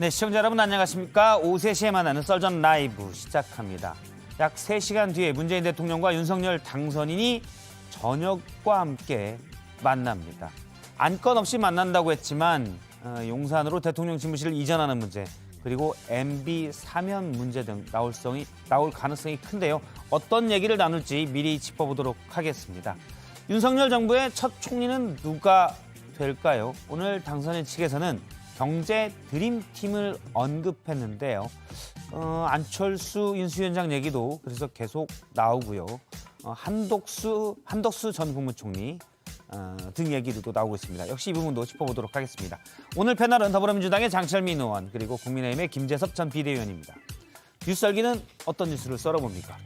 네, 시청자 여러분 안녕하십니까? 오후 3시에 만나는 썰전 라이브 시작합니다. 약 3시간 뒤에 문재인 대통령과 윤석열 당선인이 저녁과 함께 만납니다. 안건 없이 만난다고 했지만 용산으로 대통령 집무실을 이전하는 문제, 그리고 MB 사면 문제 등 나올 가능성이 큰데요. 어떤 얘기를 나눌지 미리 짚어보도록 하겠습니다. 윤석열 정부의 첫 총리는 누가 될까요? 오늘 당선인 측에서는 경제 드림팀을 언급했는데요. 안철수 인수위원장 얘기도 그래서 계속 나오고요. 한덕수 전 국무총리 등 얘기도 나오고 있습니다. 역시 이 부분도 짚어보도록 하겠습니다. 오늘 패널은 더불어민주당의 장철민 의원 그리고 국민의힘의 김재섭 전 비대위원입니다. 뉴스 열기는 어떤 뉴스를 썰어봅니까?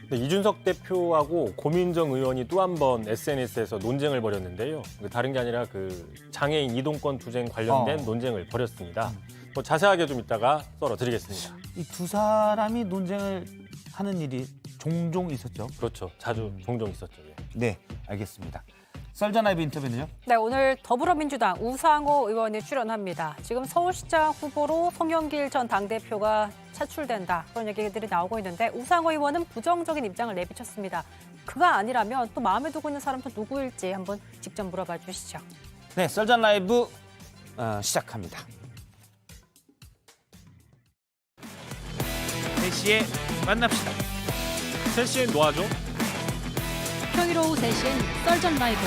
네, 이준석 대표하고 고민정 의원이 또 한 번 SNS에서 논쟁을 벌였는데요. 다른 게 아니라 그 장애인 이동권 투쟁 관련된 논쟁을 벌였습니다. 뭐 자세하게 좀 이따가 썰어드리겠습니다. 이 두 사람이 논쟁을 하는 일이 종종 있었죠? 그렇죠. 자주 종종 있었죠. 예. 네, 알겠습니다. 썰전 라이브 인터뷰는요? 네, 오늘 더불어민주당 우상호 의원이 출연합니다. 지금 서울시장 후보로 송영길 전 당대표가 차출된다. 그런 얘기들이 나오고 있는데 우상호 의원은 부정적인 입장을 내비쳤습니다. 그가 아니라면 또 마음에 두고 있는 사람은 또 누구일지 한번 직접 물어봐 주시죠. 네, 썰전 라이브 시작합니다. 3시에 만납시다. 3시엔 놓아줘. 평일 오후 3시엔 썰전 라이브.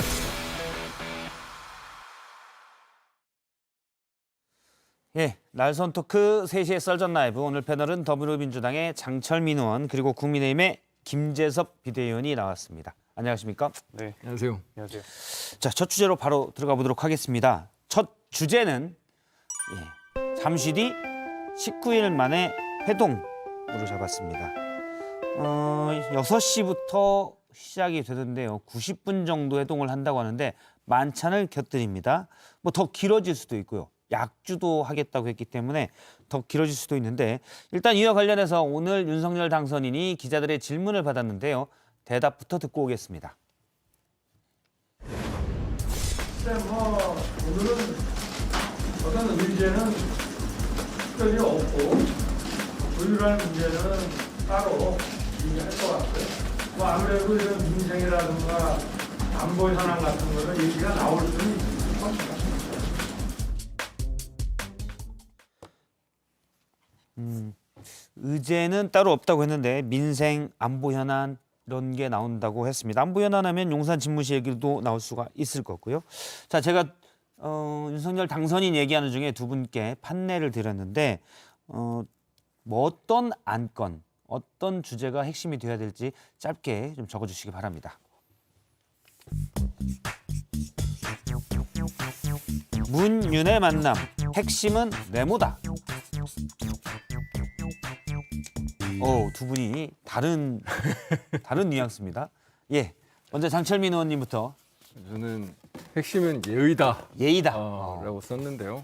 예, 날선 토크 3시의 썰전 라이브. 오늘 패널은 더불어민주당의 장철민 의원 그리고 국민의힘의 김재섭 비대위원이 나왔습니다. 안녕하십니까? 네. 안녕하세요. 안녕하세요. 자, 첫 주제로 바로 들어가 보도록 하겠습니다. 첫 주제는 잠시 뒤 19일 만에 회동으로 잡았습니다. 6시부터 시작이 되던데요. 90분 정도 회동을 한다고 하는데 만찬을 곁들입니다. 뭐 더 길어질 수도 있고요. 약주도 하겠다고 했기 때문에 더 길어질 수도 있는데 일단 이와 관련해서 오늘 윤석열 당선인이 기자들의 질문을 받았는데요. 대답부터 듣고 오겠습니다. 오늘은 어떤 문제는 특별히 없고 조율할 문제는 따로 얘기할 것 같고요. 뭐 아무래도 이런 민생이라든가 안보 현안 같은 거는 얘기가 나올 수는 있을 것 같습니다. 의제는 따로 없다고 했는데 민생, 안보 현안 이런 게 나온다고 했습니다. 안보 현안하면 용산 집무실 얘기도 나올 수가 있을 거고요. 자, 제가 윤석열 당선인 얘기하는 중에 두 분께 판례를 드렸는데 뭐 어떤 안건, 어떤 주제가 핵심이 되어야 될지 짧게 좀 적어주시기 바랍니다. 문윤의 만남, 핵심은 네모다. 두 분이 다른 뉘앙스입니다. 예, 먼저 장철민 의원님부터. 저는 핵심은 예의다. 예의다. 라고 썼는데요.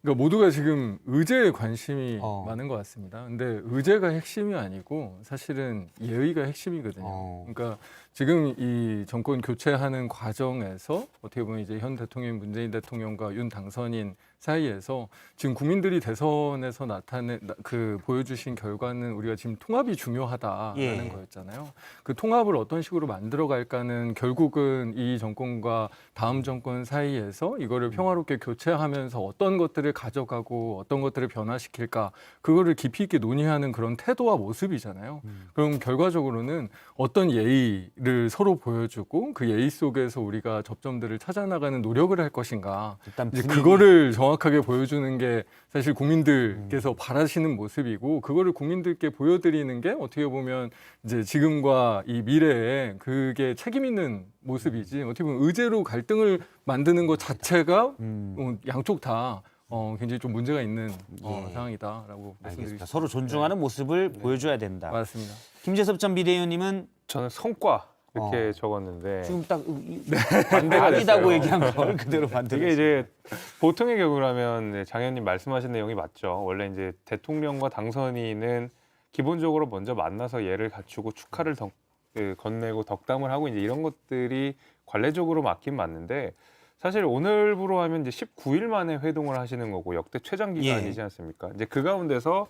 그러니까 모두가 지금 의제에 관심이 많은 것 같습니다. 근데 의제가 핵심이 아니고 사실은 예의가 핵심이거든요. 그러니까 지금 이 정권 교체하는 과정에서 어떻게 보면 이제 현 대통령 문재인 대통령과 윤 당선인 사이에서 지금 국민들이 대선에서 보여주신 결과는 우리가 지금 통합이 중요하다라는 거였잖아요. 그 통합을 어떤 식으로 만들어갈까는 결국은 이 정권과 다음 정권 사이에서 이거를 평화롭게 교체하면서 어떤 것들을 가져가고 어떤 것들을 변화시킬까 그거를 깊이 있게 논의하는 그런 태도와 모습이잖아요. 그럼 결과적으로는 어떤 예의를 서로 보여주고 그 예의 속에서 우리가 접점들을 찾아나가는 노력을 할 것인가. 일단 이제 그거를 정확하게 보여주는 게 사실 국민들께서 바라시는 모습이고 그거를 국민들께 보여드리는 게 어떻게 보면 이제 지금과 이 미래에 그게 책임 있는 모습이지 어떻게 보면 의제로 갈등을 만드는 것 자체가 양쪽 다 굉장히 좀 문제가 있는 상황이다라고 말씀드리겠습니다. 서로 존중하는 모습을 보여줘야 된다. 맞습니다. 김재섭 전 비대위원님은 저는 성과 이렇게 적었는데 지금 딱 반대가 아니다고 됐어요. 얘기한 걸 그대로 반대로. 이게 이제 보통의 경우라면 장현님 말씀하신 내용이 맞죠. 원래 이제 대통령과 당선인은 기본적으로 먼저 만나서 예를 갖추고 축하를 건네고 덕담을 하고 이제 이런 것들이 관례적으로 맞긴 맞는데 사실 오늘부로 하면 이제 19일 만에 회동을 하시는 거고 역대 최장 기간이지 않습니까? 이제 그 가운데서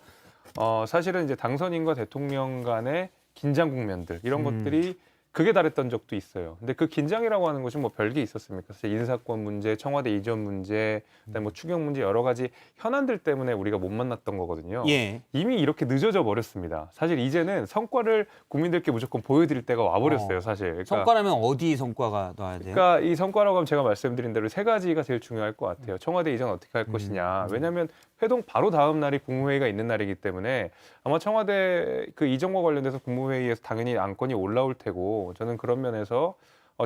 사실은 이제 당선인과 대통령 간의 긴장 국면들 이런 것들이 극에 달했던 적도 있어요. 근데 그 긴장이라고 하는 것이 뭐 별게 있었습니까? 사실 인사권 문제, 청와대 이전 문제, 그다음에 뭐 추경 문제 여러 가지 현안들 때문에 우리가 못 만났던 거거든요. 예. 이미 이렇게 늦어져 버렸습니다. 사실 이제는 성과를 국민들께 무조건 보여드릴 때가 와버렸어요. 사실. 그러니까, 성과라면 어디 성과가 나와야 돼요? 그러니까 이 성과라고 하면 제가 말씀드린 대로 세 가지가 제일 중요할 것 같아요. 청와대 이전 어떻게 할 것이냐. 왜냐하면 회동 바로 다음 날이 국무회의가 있는 날이기 때문에 아마 청와대 그 이전과 관련돼서 국무회의에서 당연히 안건이 올라올 테고 저는 그런 면에서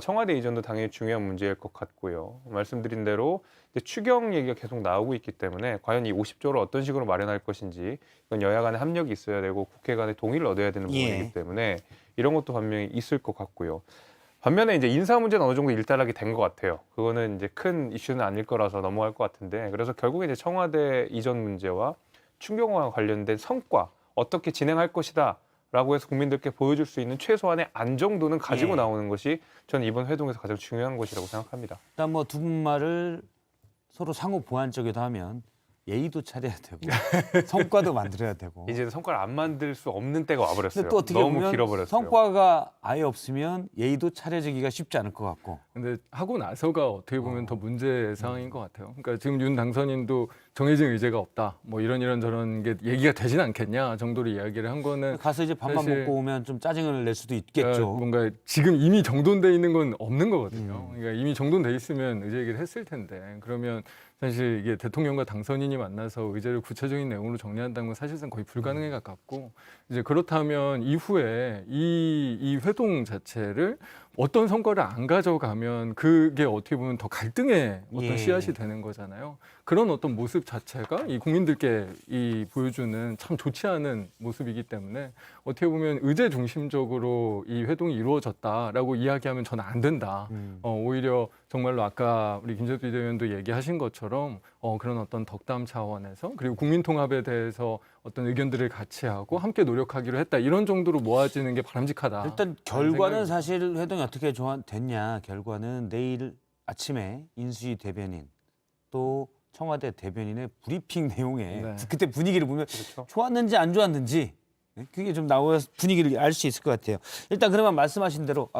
청와대 이전도 당연히 중요한 문제일 것 같고요. 말씀드린 대로 이제 추경 얘기가 계속 나오고 있기 때문에 과연 이 50조를 어떤 식으로 마련할 것인지 이건 여야 간의 합력이 있어야 되고 국회 간의 동의를 얻어야 되는 부분이기 때문에 이런 것도 분명히 있을 것 같고요. 반면에 이제 인사 문제는 어느 정도 일단락이 된 것 같아요. 그거는 이제 큰 이슈는 아닐 거라서 넘어갈 것 같은데 그래서 결국에 이제 청와대 이전 문제와 추경과 관련된 성과 어떻게 진행할 것이다. 라고 해서 국민들께 보여줄 수 있는 최소한의 안 정도는 가지고 나오는 것이 저는 이번 회동에서 가장 중요한 것이라고 생각합니다. 일단 뭐 두 분 말을 서로 상호 보완적이기도 하면 예의도 차려야 되고 성과도 만들어야 되고. 이제는 성과를 안 만들 수 없는 때가 와버렸어요. 근데 또 어떻게 너무 보면 길어버렸어요. 성과가 아예 없으면 예의도 차려지기가 쉽지 않을 것 같고. 근데 하고 나서가 어떻게 보면 더 문제 상황인 것 같아요. 그러니까 지금 윤 당선인도 정해진 의제가 없다. 뭐 이런 저런 게 얘기가 되진 않겠냐 정도로 이야기를 한 거는 가서 이제 밥만 사실- 먹고 오면 좀 짜증을 낼 수도 그러니까 있겠죠. 뭔가 지금 이미 정돈돼 있는 건 없는 거거든요. 그러니까 이미 정돈돼 있으면 의제 얘기를 했을 텐데 그러면 사실 이게 대통령과 당선인이 만나서 의제를 구체적인 내용으로 정리한다는 건 사실상 거의 불가능에 가깝고 이제 그렇다면 이후에 이 회동 자체를 어떤 성과를 안 가져가면 그게 어떻게 보면 더 갈등의 어떤 예. 씨앗이 되는 거잖아요. 그런 어떤 모습 자체가 이 국민들께 이 보여주는 참 좋지 않은 모습이기 때문에 어떻게 보면 의제 중심적으로 이 회동이 이루어졌다라고 이야기하면 저는 안 된다. 오히려 정말로 아까 우리 김재도 비대위원도 얘기하신 것처럼 그런 어떤 덕담 차원에서 그리고 국민 통합에 대해서 어떤 의견들을 같이 하고 함께 노력하기로 했다. 이런 정도로 모아지는 게 바람직하다. 일단 결과는 사실 회동이 어떻게 됐냐. 결과는 내일 아침에 인수위 대변인 또 청와대 대변인의 브리핑 내용에 네. 그때 분위기를 보면 그렇죠. 좋았는지 안 좋았는지 그게 좀 나와서 분위기를 알 수 있을 것 같아요. 일단 그러면 말씀하신 대로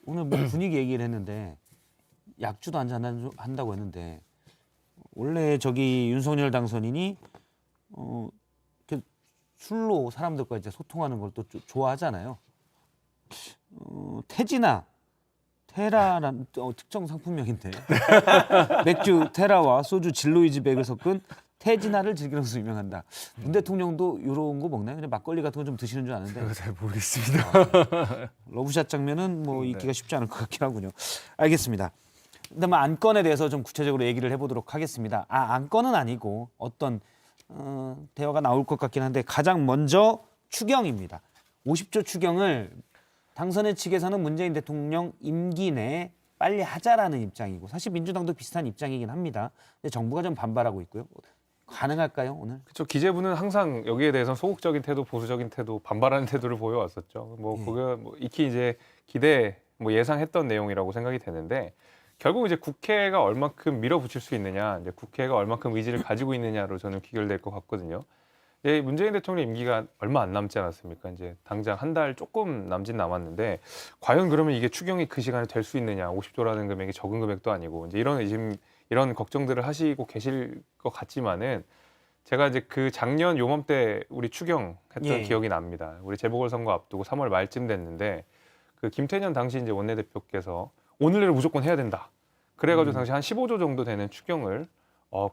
오늘 뭐 분위기 얘기를 했는데 약주도 한잔 한다고 했는데 원래 저기 윤석열 당선인이 이렇게 술로 사람들과 이제 소통하는 걸 또 좋아하잖아요. 태지나 테라라는 특정 상품명인데 맥주 테라와 소주 진로이즈백을 섞은 태진아를 즐기는 것으로 유명한다. 문 대통령도 이런 거 먹나요? 그냥 막걸리 같은 거 좀 드시는 줄 아는데 제가 잘 모르겠습니다. 러브샷 장면은 뭐 있기가 쉽지 않을 것 같긴 하군요. 알겠습니다. 그다음에 안건에 대해서 좀 구체적으로 얘기를 해보도록 하겠습니다. 안건은 아니고 어떤 대화가 나올 것 같긴 한데 가장 먼저 추경입니다. 50조 추경을 당선인 측에서는 문재인 대통령 임기 내에 빨리 하자라는 입장이고 사실 민주당도 비슷한 입장이긴 합니다. 근데 정부가 좀 반발하고 있고요. 가능할까요 오늘? 그렇죠. 기재부는 항상 여기에 대해서 소극적인 태도, 보수적인 태도, 반발하는 태도를 보여왔었죠. 뭐 그게 뭐 익히 이제 기대, 뭐 예상했던 내용이라고 생각이 되는데 결국 이제 국회가 얼만큼 밀어붙일 수 있느냐, 이제 국회가 얼만큼 의지를 가지고 있느냐로 저는 귀결될 것 같거든요. 이제 문재인 대통령 임기가 얼마 안 남지 않았습니까? 이제 당장 한 달 조금 남짓 남았는데 과연 그러면 이게 추경이 그 시간에 될 수 있느냐? 50조라는 금액이 적은 금액도 아니고 이제 이런 걱정들을 하시고 계실 것 같지만은 제가 이제 그 작년 요맘때 우리 추경했던 기억이 납니다. 우리 재보궐선거 앞두고 3월 말쯤 됐는데 그 김태년 당시 이제 원내대표께서 오늘 내로 무조건 해야 된다. 그래가지고 당시 한 15조 정도 되는 추경을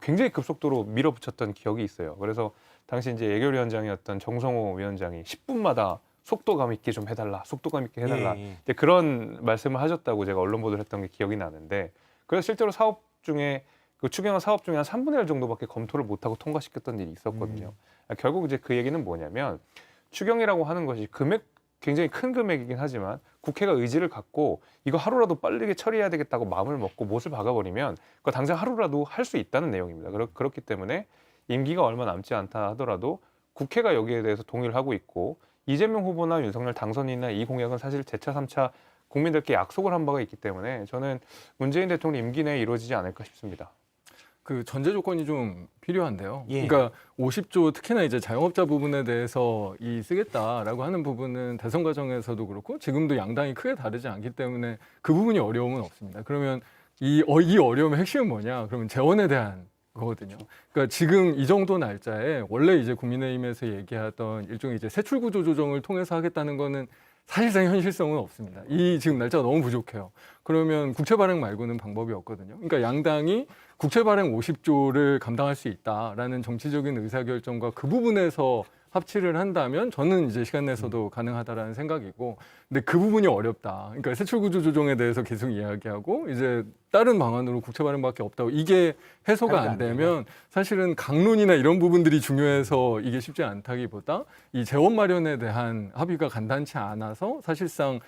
굉장히 급속도로 밀어붙였던 기억이 있어요. 그래서 당시 이제 예결위원장이었던 정성호 위원장이 10분마다 속도감 있게 좀 해달라, 속도감 있게 해달라. 이제 그런 말씀을 하셨다고 제가 언론 보도를 했던 게 기억이 나는데 그래서 실제로 사업 중에 그 추경한 사업 중에 한 3분의 1 정도밖에 검토를 못하고 통과시켰던 일이 있었거든요. 결국 이제 그 얘기는 뭐냐면 추경이라고 하는 것이 굉장히 큰 금액이긴 하지만 국회가 의지를 갖고 이거 하루라도 빠르게 처리해야 되겠다고 마음을 먹고 못을 박아버리면 그거 당장 하루라도 할 수 있다는 내용입니다. 그렇기 때문에 임기가 얼마 남지 않다 하더라도 국회가 여기에 대해서 동의를 하고 있고 이재명 후보나 윤석열 당선인이나 이 공약은 사실 재차 3차 국민들께 약속을 한 바가 있기 때문에 저는 문재인 대통령 임기 내에 이루어지지 않을까 싶습니다. 그 전제 조건이 좀 필요한데요. 예. 그러니까 50조 특히나 이제 자영업자 부분에 대해서 쓰겠다라고 하는 부분은 대선 과정에서도 그렇고 지금도 양당이 크게 다르지 않기 때문에 그 부분이 어려움은 없습니다. 그러면 이 어려움의 핵심은 뭐냐? 그러면 재원에 대한 거거든요. 그러니까 지금 이 정도 날짜에 원래 이제 국민의힘에서 얘기하던 일종의 이제 세출구조 조정을 통해서 하겠다는 거는 사실상 현실성은 없습니다. 이 지금 날짜가 너무 부족해요. 그러면 국채 발행 말고는 방법이 없거든요. 그러니까 양당이 국채 발행 50조를 감당할 수 있다라는 정치적인 의사결정과 그 부분에서 합치를 한다면 저는 이제 시간 내서도 가능하다라는 생각이고, 근데 그 부분이 어렵다. 그러니까 세출구조 조정에 대해서 계속 이야기하고 이제 다른 방안으로 국채 발행밖에 없다고 이게 해소가 안 되면 사실은 강론이나 이런 부분들이 중요해서 이게 쉽지 않다기보다 이 재원 마련에 대한 합의가 간단치 않아서 사실상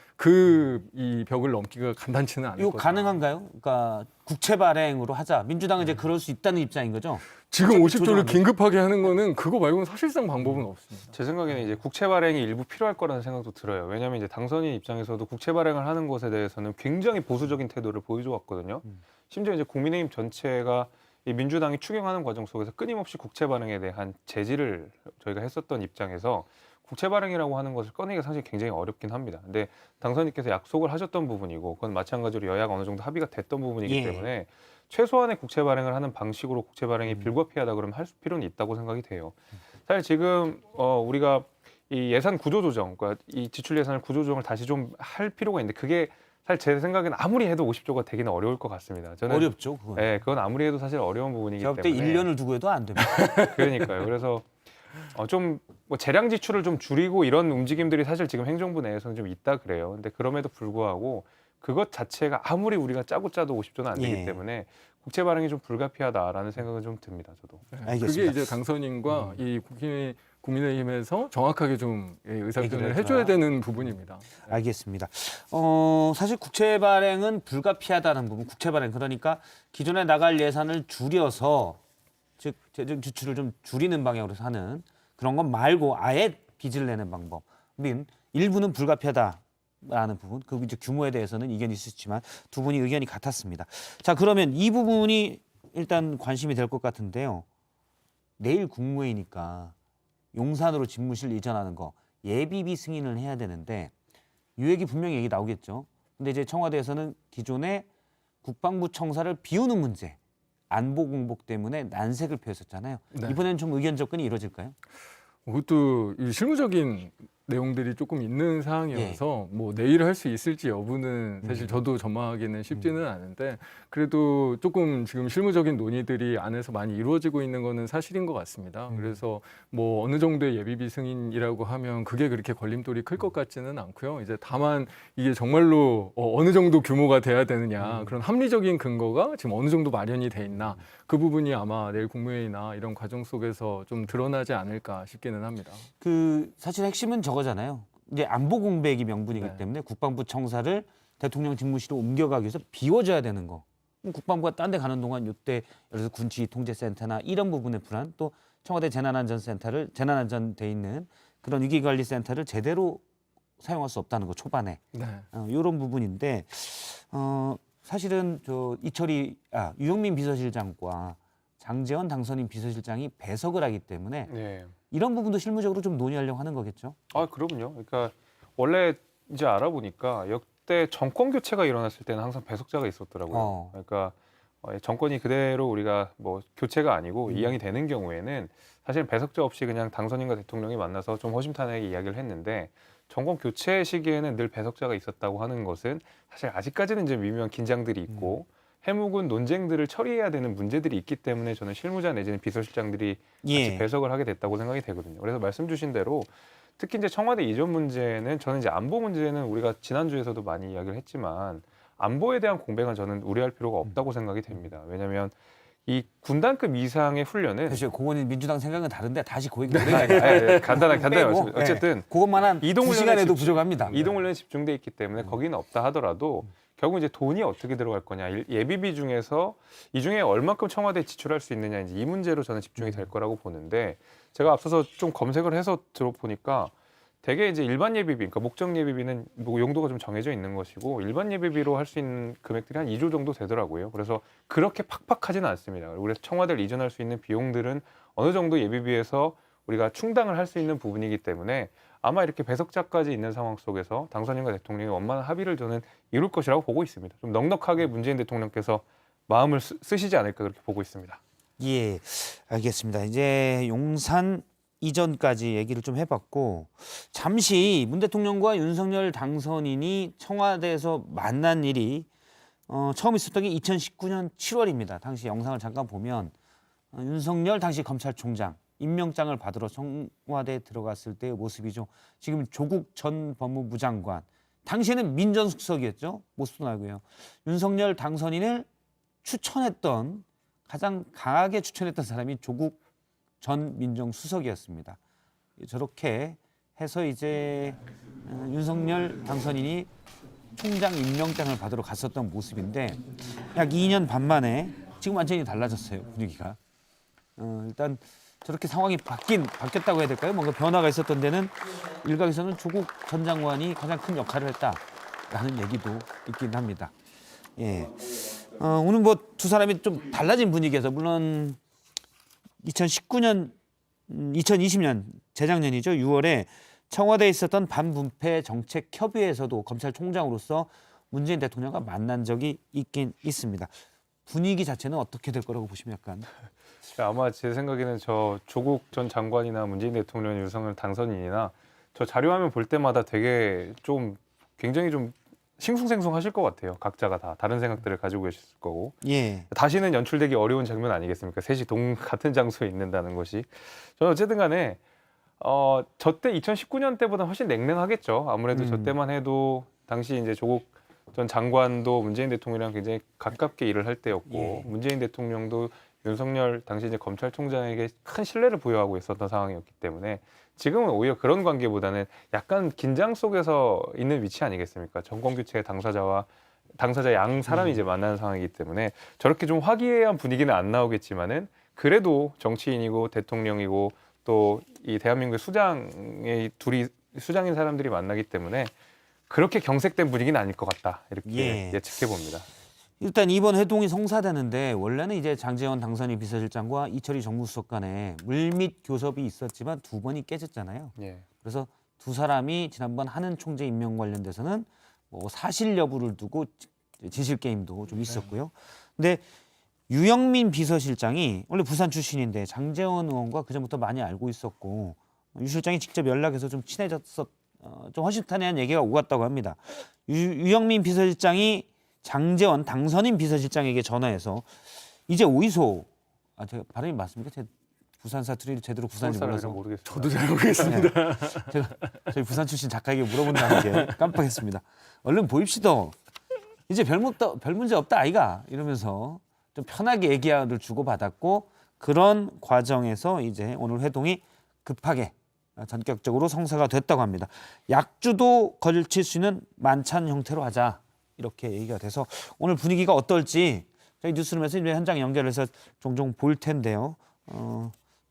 이 벽을 넘기가 간단치는 않을 이거 거다. 가능한가요? 그러니까 국채 발행으로 하자. 민주당은 이제 그럴 수 있다는 입장인 거죠. 지금 어차피 50조를 조정하면 긴급하게 하는 거는 그거 말고는 사실상 방법은 없습니다. 제 생각에는 이제 국채 발행이 일부 필요할 거라는 생각도 들어요. 왜냐하면 이제 당선인 입장에서도 국채 발행을 하는 것에 대해서는 굉장히 보수적인 태도를 보여줘 왔거든요. 심지어 이제 국민의힘 전체가 이 민주당이 추경하는 과정 속에서 끊임없이 국채 발행에 대한 제지를 저희가 했었던 입장에서 국채 발행이라고 하는 것을 꺼내기가 사실 굉장히 어렵긴 합니다. 근데 당선인께서 약속을 하셨던 부분이고 그건 마찬가지로 여야가 어느 정도 합의가 됐던 부분이기 예. 때문에 최소한의 국채 발행을 하는 방식으로 국채 발행이 불가피하다 그러면 할 필요는 있다고 생각이 돼요. 사실 지금 우리가 이 예산 구조 조정, 그러니까 이 지출 예산을 구조 조정을 다시 좀 할 필요가 있는데 그게 사실 제 생각에는 아무리 해도 50조가 되기는 어려울 것 같습니다. 저는 어렵죠, 그건. 네, 그건 아무리 해도 사실 어려운 부분이기 제가 볼 때 때문에 1년을 두고 해도 안 됩니다. 그러니까요. 그래서 좀 뭐 재량 지출을 좀 줄이고 이런 움직임들이 사실 지금 행정부 내에서는 좀 있다 그래요. 근데 그럼에도 불구하고 그것 자체가 아무리 우리가 짜고 짜도 50조는 안 되기 예. 때문에 국채 발행이 좀 불가피하다라는 생각은 좀 듭니다. 저도. 알겠습니다. 그게 이제 당선인과 이 국민의힘에서 정확하게 좀 얘기를 의사결정을 해줘야. 해줘야 되는 부분입니다. 알겠습니다. 사실 국채 발행은 불가피하다는 부분, 국채 발행 그러니까 기존에 나갈 예산을 줄여서 즉 재정 지출을 좀 줄이는 방향으로 하는 그런 것 말고 아예 빚을 내는 방법은 일부는 불가피하다라는 부분, 그 이제 규모에 대해서는 이견이 있었지만 두 분이 의견이 같았습니다. 자, 그러면 이 부분이 일단 관심이 될 것 같은데요. 내일 국무회의니까 용산으로 집무실 이전하는 거 예비비 승인을 해야 되는데 이 얘기 분명히 얘기 나오겠죠. 근데 이제 청와대에서는 기존에 국방부 청사를 비우는 문제, 안보 공복 때문에 난색을 표했었잖아요. 네. 이번에는 좀 의견 접근이 이루어질까요? 그것도 이 실무적인 내용들이 조금 있는 사항이어서 뭐 내일 할 수 있을지 여부는 사실 저도 전망하기는 쉽지는 않은데 그래도 조금 지금 실무적인 논의들이 안에서 많이 이루어지고 있는 거는 사실인 것 같습니다. 그래서 뭐 어느 정도의 예비비 승인이라고 하면 그게 그렇게 걸림돌이 클 것 같지는 않고요. 이제 다만 이게 정말로 어느 정도 규모가 돼야 되느냐 그런 합리적인 근거가 지금 어느 정도 마련이 돼 있나 그 부분이 아마 내일 국무회의나 이런 과정 속에서 좀 드러나지 않을까 싶기는 합니다. 그 사실 핵심은 저거잖아요. 이제 안보 공백이 명분이기 네. 때문에 국방부 청사를 대통령 집무실로 옮겨가기 위해서 비워줘야 되는 거. 그럼 국방부가 딴 데 가는 동안 이때 예를 들어서 군지통제센터나 이런 부분의 불안, 또 청와대 재난안전센터를 재난안전돼 있는 그런 위기관리센터를 제대로 사용할 수 없다는 거 초반에 네. 이런 부분인데 사실은 유영민 비서실장과 장제원 당선인 비서실장이 배석을 하기 때문에 네. 이런 부분도 실무적으로 좀 논의하려고 하는 거겠죠. 아, 그럼요. 그러니까 원래 이제 알아보니까 역대 정권 교체가 일어났을 때는 항상 배석자가 있었더라고요. 그러니까 정권이 그대로 우리가 뭐 교체가 아니고 이양이 되는 경우에는 사실 배석자 없이 그냥 당선인과 대통령이 만나서 좀 허심탄회하게 이야기를 했는데 정권 교체 시기에는 늘 배석자가 있었다고 하는 것은 사실 아직까지는 이제 미묘한 긴장들이 있고 해묵은 논쟁들을 처리해야 되는 문제들이 있기 때문에 저는 실무자 내지는 비서실장들이 같이 배석을 하게 됐다고 생각이 되거든요. 그래서 말씀 주신 대로 특히 이제 청와대 이전 문제는 저는 이제 안보 문제는 우리가 지난주에서도 많이 이야기를 했지만 안보에 대한 공백은 저는 우려할 필요가 없다고 생각이 됩니다. 왜냐하면 이 군단급 이상의 훈련은 사실 그거는 민주당 생각은 다른데 다시 그 얘기 오래 간단하게 빼고, 말씀. 어쨌든 그것만 한 이동 2시간에도 훈련에 부족합니다. 이동 훈련에 집중돼 있기 때문에 거기는 없다 하더라도 결국 이제 돈이 어떻게 들어갈 거냐 예비비 중에서 이 중에 얼마큼 청와대에 지출할 수 있느냐 이제 이 문제로 저는 집중이 될 거라고 보는데 제가 앞서서 좀 검색을 해서 들어보니까 대개 이제 일반 예비비, 그러니까 목적 예비비는 뭐 용도가 좀 정해져 있는 것이고 일반 예비비로 할 수 있는 금액들이 한 2조 정도 되더라고요. 그래서 그렇게 팍팍하지는 않습니다. 그래서 청와대를 이전할 수 있는 비용들은 어느 정도 예비비에서 우리가 충당을 할 수 있는 부분이기 때문에 아마 이렇게 배석자까지 있는 상황 속에서 당선인과 대통령이 원만한 합의를 저는 이룰 것이라고 보고 있습니다. 좀 넉넉하게 문재인 대통령께서 마음을 쓰시지 않을까 그렇게 보고 있습니다. 예, 알겠습니다. 이제 용산 이전까지 얘기를 좀 해봤고 잠시 문 대통령과 윤석열 당선인이 청와대에서 만난 일이 처음 있었던 게 2019년 7월입니다. 당시 영상을 잠깐 보면 윤석열 당시 검찰총장 임명장을 받으러 청와대에 들어갔을 때의 모습이죠. 지금 조국 전 법무부 장관 당시에는 민정수석이었죠. 모습도 나고요. 윤석열 당선인을 추천했던 가장 강하게 추천했던 사람이 조국 전 민정수석이었습니다. 저렇게 해서 이제 윤석열 당선인이 총장 임명장을 받으러 갔었던 모습인데 약 2년 반 만에 지금 완전히 달라졌어요. 분위기가. 일단 저렇게 상황이 바뀌었다고 해야 될까요? 뭔가 변화가 있었던 데는 일각에서는 조국 전 장관이 가장 큰 역할을 했다라는 얘기도 있긴 합니다. 예. 오늘 뭐 두 사람이 좀 달라진 분위기에서 물론 2019년, 2020년 재작년이죠. 6월에 청와대에 있었던 반분패 정책 협의회에서도 검찰총장으로서 문재인 대통령과 만난 적이 있긴 있습니다. 분위기 자체는 어떻게 될 거라고 보시면 약간 아마 제 생각에는 저 조국 전 장관이나 문재인 대통령, 윤석열 당선인이나 저 자료화면 볼 때마다 되게 좀 굉장히 좀 싱숭생숭하실 것 같아요. 각자가 다 다른 생각들을 가지고 계실 거고. 예. 다시는 연출되기 어려운 장면 아니겠습니까? 셋이 같은 장소에 있는다는 것이. 저는 어쨌든 간에 저 때 2019년 때보다 훨씬 냉랭하겠죠. 아무래도 저 때만 해도 당시 이제 조국 전 장관도 문재인 대통령이랑 굉장히 가깝게 일을 할 때였고 예. 문재인 대통령도 윤석열 당시 이제 검찰총장에게 큰 신뢰를 부여하고 있었던 상황이었기 때문에 지금은 오히려 그런 관계보다는 약간 긴장 속에서 있는 위치 아니겠습니까? 정권교체 당사자 양 사람이 이제 만나는 상황이기 때문에 저렇게 좀 화기애애한 분위기는 안 나오겠지만은 그래도 정치인이고 대통령이고 또 이 대한민국의 수장인 사람들이 만나기 때문에 그렇게 경색된 분위기는 아닐 것 같다 이렇게 예측해 봅니다. 일단 이번 회동이 성사되는데 원래는 이제 장제원 당선인 비서실장과 이철희 정무수석 간에 물밑 교섭이 있었지만 두 번이 깨졌잖아요. 예. 그래서 두 사람이 지난번 하는 총재 임명 관련돼서는 뭐 사실 여부를 두고 지실 게임도 좀 있었고요. 근데 유영민 비서실장이 원래 부산 출신인데 장제원 의원과 그전부터 많이 알고 있었고 유 실장이 직접 연락해서 좀 친해졌었 좀 허심탄회한 얘기가 오갔다고 합니다. 유영민 비서실장이 장제원 당선인 비서실장에게 전화해서 이제 오이소 제가 발음이 맞습니까? 제 부산 사투리를 제대로 구사하는지 몰라서 모르겠습니다. 저도 잘 모르겠습니다. 제가 저희 부산 출신 작가에게 물어본다는 게 깜빡했습니다. 얼른 보입시다. 이제 별 문제 없다 아이가 이러면서 좀 편하게 얘기를 주고받았고 그런 과정에서 이제 오늘 회동이 급하게 전격적으로 성사가 됐다고 합니다. 약주도 걸칠 수 있는 만찬 형태로 하자 이렇게 얘기가 돼서 오늘 분위기가 어떨지 저희 뉴스룸에서 이제 현장 연결해서 종종 볼 텐데요.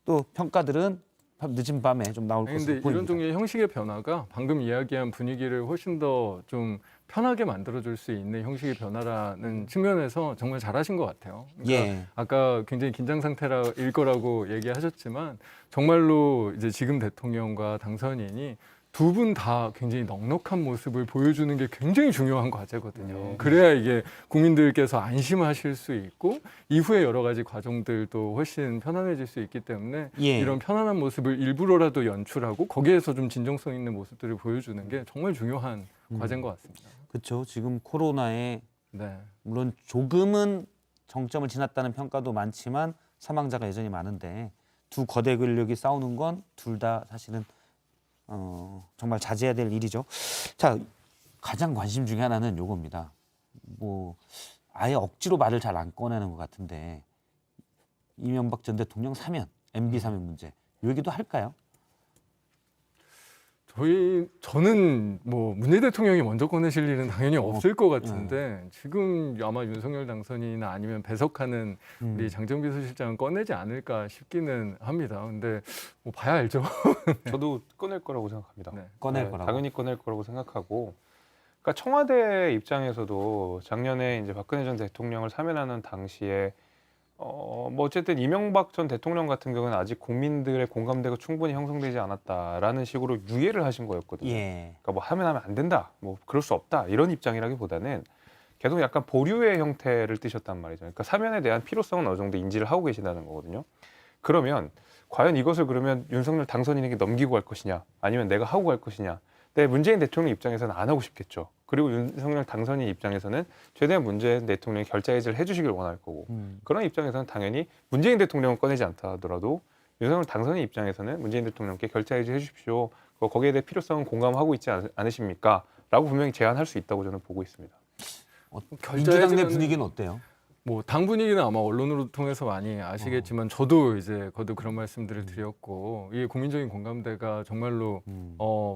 또 평가들은 늦은 밤에 좀 나올 것으로 근데 보입니다. 이런 종류의 형식의 변화가 방금 이야기한 분위기를 훨씬 더 좀 편하게 만들어줄 수 있는 형식의 변화라는 측면에서 정말 잘하신 것 같아요. 그러니까 예. 아까 굉장히 긴장 상태일 거라고 얘기하셨지만 정말로 이제 지금 대통령과 당선인이 두 분 다 굉장히 넉넉한 모습을 보여주는 게 굉장히 중요한 과제거든요. 그래야 이게 국민들께서 안심하실 수 있고 이후에 여러 가지 과정들도 훨씬 편안해질 수 있기 때문에 이런 편안한 모습을 일부러라도 연출하고 거기에서 좀 진정성 있는 모습들을 보여주는 게 정말 중요한 과제인 것 같습니다. 그렇죠. 지금 코로나에 네. 물론 조금은 정점을 지났다는 평가도 많지만 사망자가 여전히 많은데 두 거대 권력이 싸우는 건 둘 다 사실은 정말 자제해야 될 일이죠. 자, 가장 관심 중에 하나는 요겁니다. 뭐 아예 억지로 말을 잘 안 꺼내는 것 같은데 이명박 전 대통령 사면, MB 사면 문제 이 얘기도 할까요? 저는 뭐 문재인 대통령이 먼저 꺼내실 일은 당연히 없을 것 같은데 지금 아마 윤석열 당선인이나 아니면 배석하는 우리 장정비 소실장은 꺼내지 않을까 싶기는 합니다. 근데 뭐 봐야 알죠. 저도 꺼낼 거라고 생각합니다. 네. 꺼낼 거라고. 당연히 꺼낼 거라고 생각하고, 그러니까 청와대 입장에서도 작년에 이제 박근혜 전 대통령을 사면하는 당시에 뭐 어쨌든 이명박 전 대통령 같은 경우는 아직 국민들의 공감대가 충분히 형성되지 않았다라는 식으로 유예를 하신 거였거든요. 예. 그러니까 뭐 하면 안 된다, 뭐 그럴 수 없다 이런 입장이라기보다는 계속 약간 보류의 형태를 띠셨단 말이죠. 그러니까 사면에 대한 필요성은 어느 정도 인지를 하고 계신다는 거거든요. 그러면 과연 이것을 그러면 윤석열 당선인에게 넘기고 갈 것이냐, 아니면 내가 하고 갈 것이냐. 근데 문재인 대통령 입장에서는 안 하고 싶겠죠. 그리고 윤석열 당선인 입장에서는 최대한 문재인 대통령이 결자해지를 해주시길 원할 거고, 그런 입장에서는 당연히 문재인 대통령은 꺼내지 않다 하더라도 윤석열 당선인 입장에서는 문재인 대통령께 결자해지 해주십시오. 거기에 대해 필요성은 공감하고 있지 않으십니까? 라고 분명히 제안할 수 있다고 저는 보고 있습니다. 민주당 내 분위기는 어때요? 뭐 당 분위기는 아마 언론으로 통해서 많이 아시겠지만 저도 이제 거듭 그런 말씀들을 드렸고, 이게 국민적인 공감대가 정말로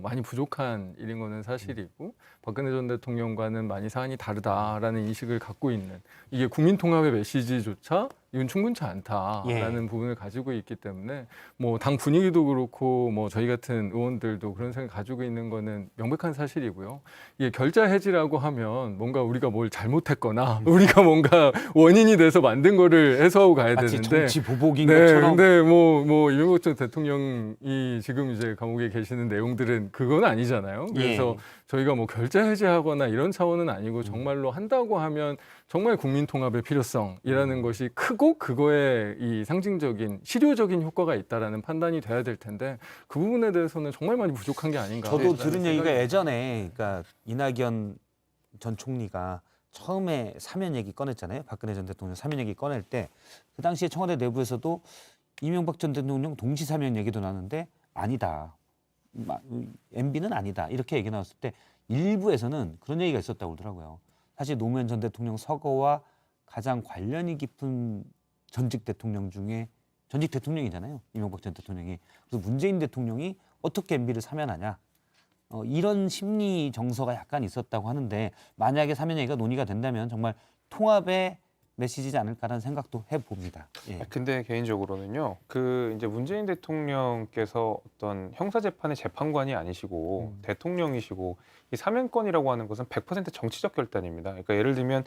많이 부족한 일인 거는 사실이고, 박근혜 전 대통령과는 많이 사안이 다르다라는 인식을 갖고 있는, 이게 국민 통합의 메시지조차 이건 충분치 않다라는 부분을 가지고 있기 때문에 뭐 당 분위기도 그렇고 뭐 저희 같은 의원들도 그런 생각 가지고 있는 거는 명백한 사실이고요. 이게 결자 해지라고 하면 뭔가 우리가 뭘 잘못했거나 우리가 뭔가 원인이 돼서 만든 거를 해소하고 가야 마치 되는데, 정치 보복인 네, 것처럼. 근데 뭐 이명박 전 대통령이 지금 이제 감옥에 계시는 내용들은 그건 아니잖아요. 그래서 저희가 뭐 결자 해지하거나 이런 차원은 아니고 정말로 한다고 하면 정말 국민 통합의 필요성이라는 것이 크고 그거에 이 상징적인 실효적인 효과가 있다라는 판단이 돼야 될 텐데, 그 부분에 대해서는 정말 많이 부족한 게 아닌가. 저도 들은 얘기가 예전에 그러니까 이낙연 전 총리가 처음에 사면 얘기 꺼냈잖아요. 박근혜 전 대통령 사면 얘기 꺼낼 때 그 당시에 청와대 내부에서도 이명박 전 대통령 동시 사면 얘기도 나는데 아니다. MB는 아니다. 이렇게 얘기 나왔을 때 일부에서는 그런 얘기가 있었다고 그러더라고요. 사실 노무현 전 대통령 서거와 가장 관련이 깊은 전직 대통령 중에 전직 대통령이잖아요. 이명박 전 대통령이. 그래서 문재인 대통령이 어떻게 MB를 사면하냐. 이런 심리 정서가 약간 있었다고 하는데, 만약에 사면 얘기가 논의가 된다면 정말 통합의 메시지지 않을까라는 생각도 해봅니다. 예. 근데 개인적으로는요, 그 이제 문재인 대통령께서 어떤 형사 재판의 재판관이 아니시고 대통령이시고, 이 사면권이라고 하는 것은 100% 정치적 결단입니다. 그러니까 예를 들면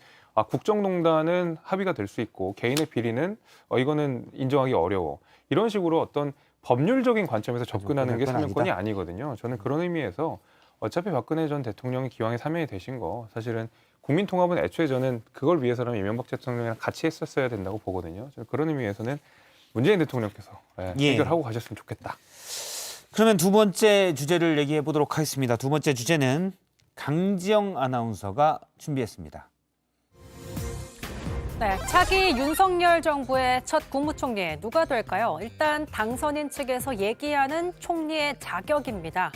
국정농단은 합의가 될 수 있고 개인의 비리는 이거는 인정하기 어려워. 이런 식으로 어떤 법률적인 관점에서 접근하는 게 사면권이 아니거든요. 저는 그런 의미에서 어차피 박근혜 전 대통령이 기왕에 사면이 되신 거, 사실은 국민 통합은 애초에 저는 그걸 위해서라면 이명박 대통령이랑 같이 했었어야 된다고 보거든요. 저는 그런 의미에서는 문재인 대통령께서 해결하고 가셨으면 좋겠다. 그러면 두 번째 주제를 얘기해 보도록 하겠습니다. 두 번째 주제는 강지영 아나운서가 준비했습니다. 네, 차기 윤석열 정부의 첫 국무총리 누가 될까요? 일단 당선인 측에서 얘기하는 총리의 자격입니다.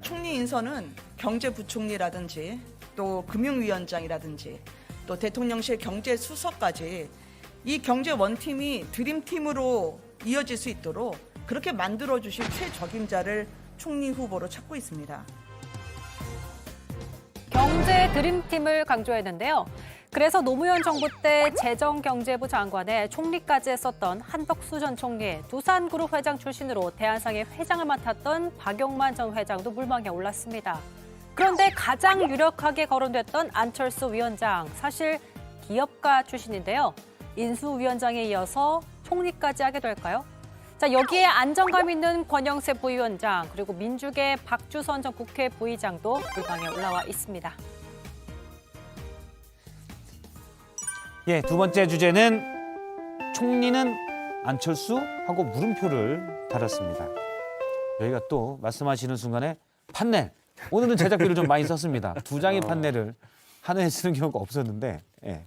총리 인선은 경제부총리라든지 또 금융위원장이라든지 또 대통령실 경제수석까지 이 경제 원팀이 드림팀으로 이어질 수 있도록 그렇게 만들어주실 최적임자를 총리 후보로 찾고 있습니다. 경제 드림팀을 강조했는데요. 그래서 노무현 정부 때 재정경제부 장관에 총리까지 했었던 한덕수 전 총리, 두산그룹 회장 출신으로 대한상의 회장을 맡았던 박용만 전 회장도 물망에 올랐습니다. 그런데 가장 유력하게 거론됐던 안철수 위원장, 사실 기업가 출신인데요. 인수위원장에 이어서 총리까지 하게 될까요? 자, 여기에 안정감 있는 권영세 부위원장, 그리고 민주계 박주선 전 국회 부의장도 물망에 올라와 있습니다. 예, 두 번째 주제는 총리는 안철수 하고 물음표를 달았습니다. 여기가 또 말씀하시는 순간에 판넬, 오늘은 제작비를 좀 많이 썼습니다. 두 장의 판넬을 한 해에 쓰는 경우가 없었는데, 예.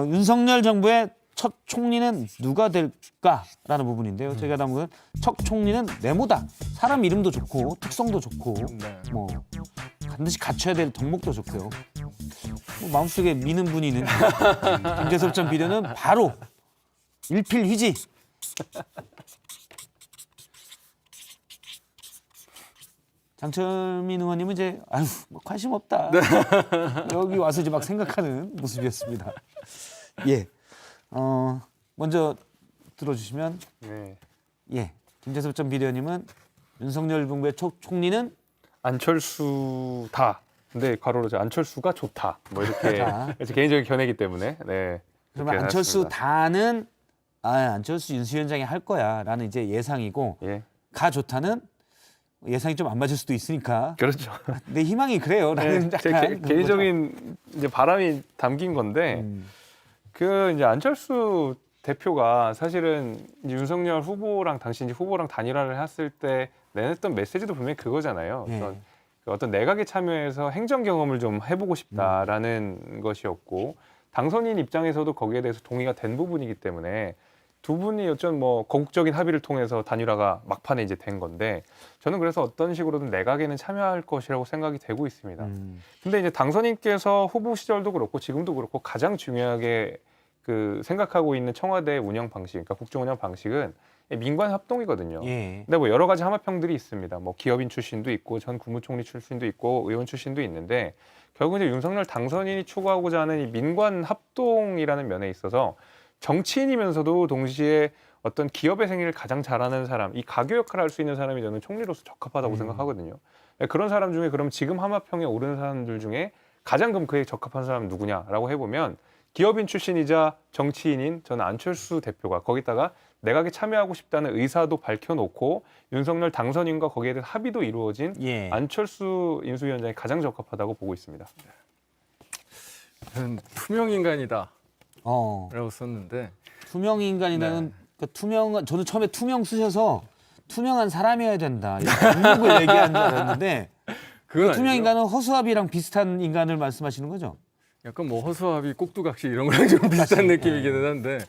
윤석열 정부의 첫 총리는 누가 될까라는 부분인데요. 저희가 담은 건 첫 총리는 메모다. 사람 이름도 좋고 특성도 좋고 뭐 반드시 갖춰야 될 덕목도 좋고요. 뭐 마음속에 미는 분이 있는 김재섭 전 비대는 바로 일필휘지. 장철민 의원님은 이제 아유 뭐 관심 없다. 여기 와서 이제 막 생각하는 모습이었습니다. 예, 먼저 들어주시면 네. 예, 김재섭 전 비대위원님은 윤석열 정부의 총리는 안철수다. 근데 괄호로 안철수가 좋다. 뭐 이렇게 자. 제 개인적인 견해이기 때문에. 네. 그러면 그렇게 안철수 해놨습니다. 다는 안철수 윤수위원장이 할 거야라는 이제 예상이고 예. 가 좋다는 예상이 좀 안 맞을 수도 있으니까 그렇죠. 내 희망이 그래요. 나는 네, 제 약간 그런 개인적인 이제 바람이 담긴 건데 거죠. 그 이제 안철수 대표가 사실은 이제 윤석열 후보랑 당시 이제 후보랑 단일화를 했을 때 내냈던 메시지도 분명히 그거잖아요. 예. 어떤 내각에 참여해서 행정 경험을 좀 해보고 싶다라는 것이었고 당선인 입장에서도 거기에 대해서 동의가 된 부분이기 때문에 두 분이 어쩐 뭐 거국적인 합의를 통해서 단일화가 막판에 이제 된 건데 저는 그래서 어떤 식으로든 내각에는 참여할 것이라고 생각이 되고 있습니다. 근데 이제 당선인께서 후보 시절도 그렇고 지금도 그렇고 가장 중요하게 그 생각하고 있는 청와대 운영 방식, 그러니까 국정 운영 방식은 민관 합동이거든요. 예. 근데 뭐 여러 가지 하마평들이 있습니다. 뭐 기업인 출신도 있고 전 국무총리 출신도 있고 의원 출신도 있는데 결국 이제 윤석열 당선인이 추구하고자 하는 이 민관 합동이라는 면에 있어서 정치인이면서도 동시에 어떤 기업의 생일을 가장 잘하는 사람, 이 가교 역할을 할 수 있는 사람이 저는 총리로서 적합하다고 생각하거든요. 그런 사람 중에 그럼 지금 하마평에 오른 사람들 중에 가장 그럼 그에 적합한 사람은 누구냐라고 해보면 기업인 출신이자 정치인인 저는 안철수 대표가 거기다가 내각에 참여하고 싶다는 의사도 밝혀놓고 윤석열 당선인과 거기에 대해서 합의도 이루어진 예. 안철수 인수위원장이 가장 적합하다고 보고 있습니다. 저는 투명 인간이다라고 어. 썼는데 투명 인간이라는 네. 그 투명한 저는 처음에 투명 쓰셔서 투명한 사람이어야 된다. 이런 걸 얘기한 줄 알았는데 그건 투명 아니고요. 인간은 허수아비랑 비슷한 인간을 말씀하시는 거죠? 약간 뭐 허수아비 꼭두각시 이런 거랑 좀 비슷한 느낌이기는 한데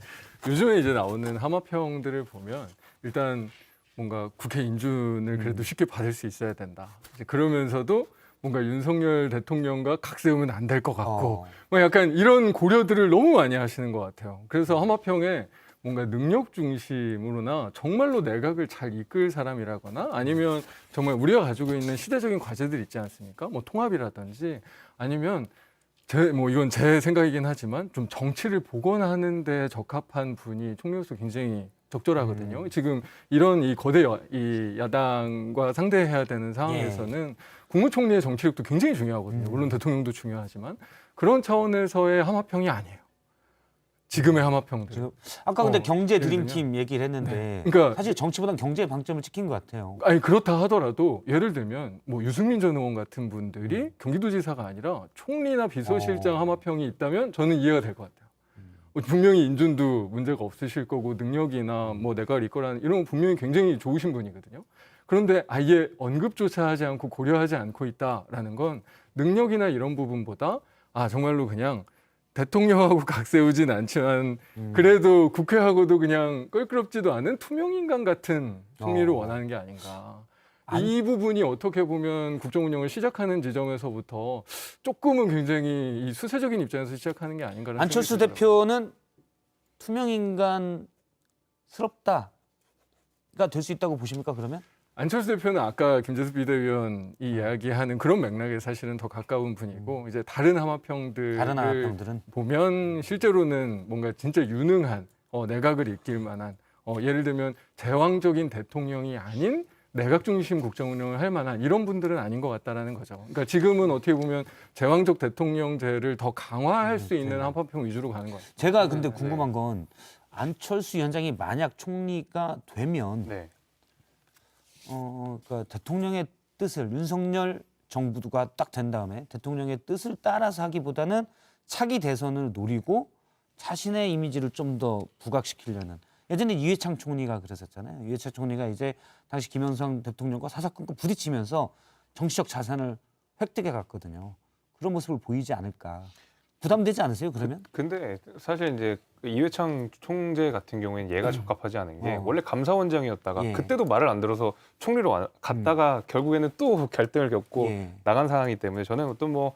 요즘에 이제 나오는 하마평들을 보면 일단 뭔가 국회 인준을 그래도 쉽게 받을 수 있어야 된다. 이제 그러면서도 뭔가 윤석열 대통령과 각 세우면 안 될 것 같고 뭐 약간 이런 고려들을 너무 많이 하시는 것 같아요. 그래서 하마평에 뭔가 능력 중심으로나 정말로 내각을 잘 이끌 사람이라거나 아니면 정말 우리가 가지고 있는 시대적인 과제들 있지 않습니까? 뭐 통합이라든지 아니면 뭐 이건 제 생각이긴 하지만 좀 정치를 복원하는 데 적합한 분이 총리로서 굉장히 적절하거든요. 지금 이런 이 거대 이 야당과 상대해야 되는 상황에서는 국무총리의 정치력도 굉장히 중요하거든요. 물론 대통령도 중요하지만 그런 차원에서의 하마평이 아니에요. 지금의 하마평들. 아까 근데 경제 예를 드림팀 얘기를 했는데 네. 그러니까 사실 정치보다는 경제에 방점을 찍힌 것 같아요. 아니 그렇다 하더라도 예를 들면 뭐 유승민 전 의원 같은 분들이 경기도지사가 아니라 총리나 비서실장 하마평이 있다면 저는 이해가 될 것 같아요. 분명히 인준도 문제가 없으실 거고 능력이나 뭐 내가 이거라는 이런 건 분명히 굉장히 좋으신 분이거든요. 그런데 아예 언급조차 하지 않고 고려하지 않고 있다라는 건 능력이나 이런 부분보다 정말로 그냥 대통령하고 각 세우진 않지만 그래도 국회하고도 그냥 껄끄럽지도 않은 투명인간 같은 총리를 원하는 게 아닌가. 이 부분이 어떻게 보면 국정 운영을 시작하는 지점에서부터 조금은 굉장히 이 수세적인 입장에서 시작하는 게 아닌가라는 안철수 생각이 들더라고요. 대표는 투명 인간스럽다가 될 수 있다고 보십니까 그러면? 안철수 대표는 아까 김재섭 비대위원이 이야기하는 그런 맥락에 사실은 더 가까운 분이고 이제 다른 하마평들을 다른 하마평들은 보면 실제로는 뭔가 진짜 유능한 내각을 이끌 만한 예를 들면 제왕적인 대통령이 아닌 내각 중심 국정 운영을 할 만한 이런 분들은 아닌 것 같다라는 거죠. 그러니까 지금은 어떻게 보면 제왕적 대통령제를 더 강화할 수 있는 하마평 위주로 가는 것 같아요. 제가 근데 궁금한 건 안철수 위원장이 만약 총리가 되면 네. 그러니까 대통령의 뜻을 윤석열 정부가 딱 된 다음에 대통령의 뜻을 따라서 하기보다는 차기 대선을 노리고 자신의 이미지를 좀 더 부각시키려는 예전에 이회창 총리가 그랬었잖아요. 이회창 총리가 이제 당시 김영삼 대통령과 사사건건 부딪히면서 정치적 자산을 획득해 갔거든요. 그런 모습을 보이지 않을까. 부담되지 않으세요? 그러면? 근데 사실 이제 이회창 총재 같은 경우에는 얘가 적합하지 않은 게 원래 감사원장이었다가 예. 그때도 말을 안 들어서 총리로 갔다가 결국에는 또 갈등을 겪고 예. 나간 상황이기 때문에 저는 어떤 뭐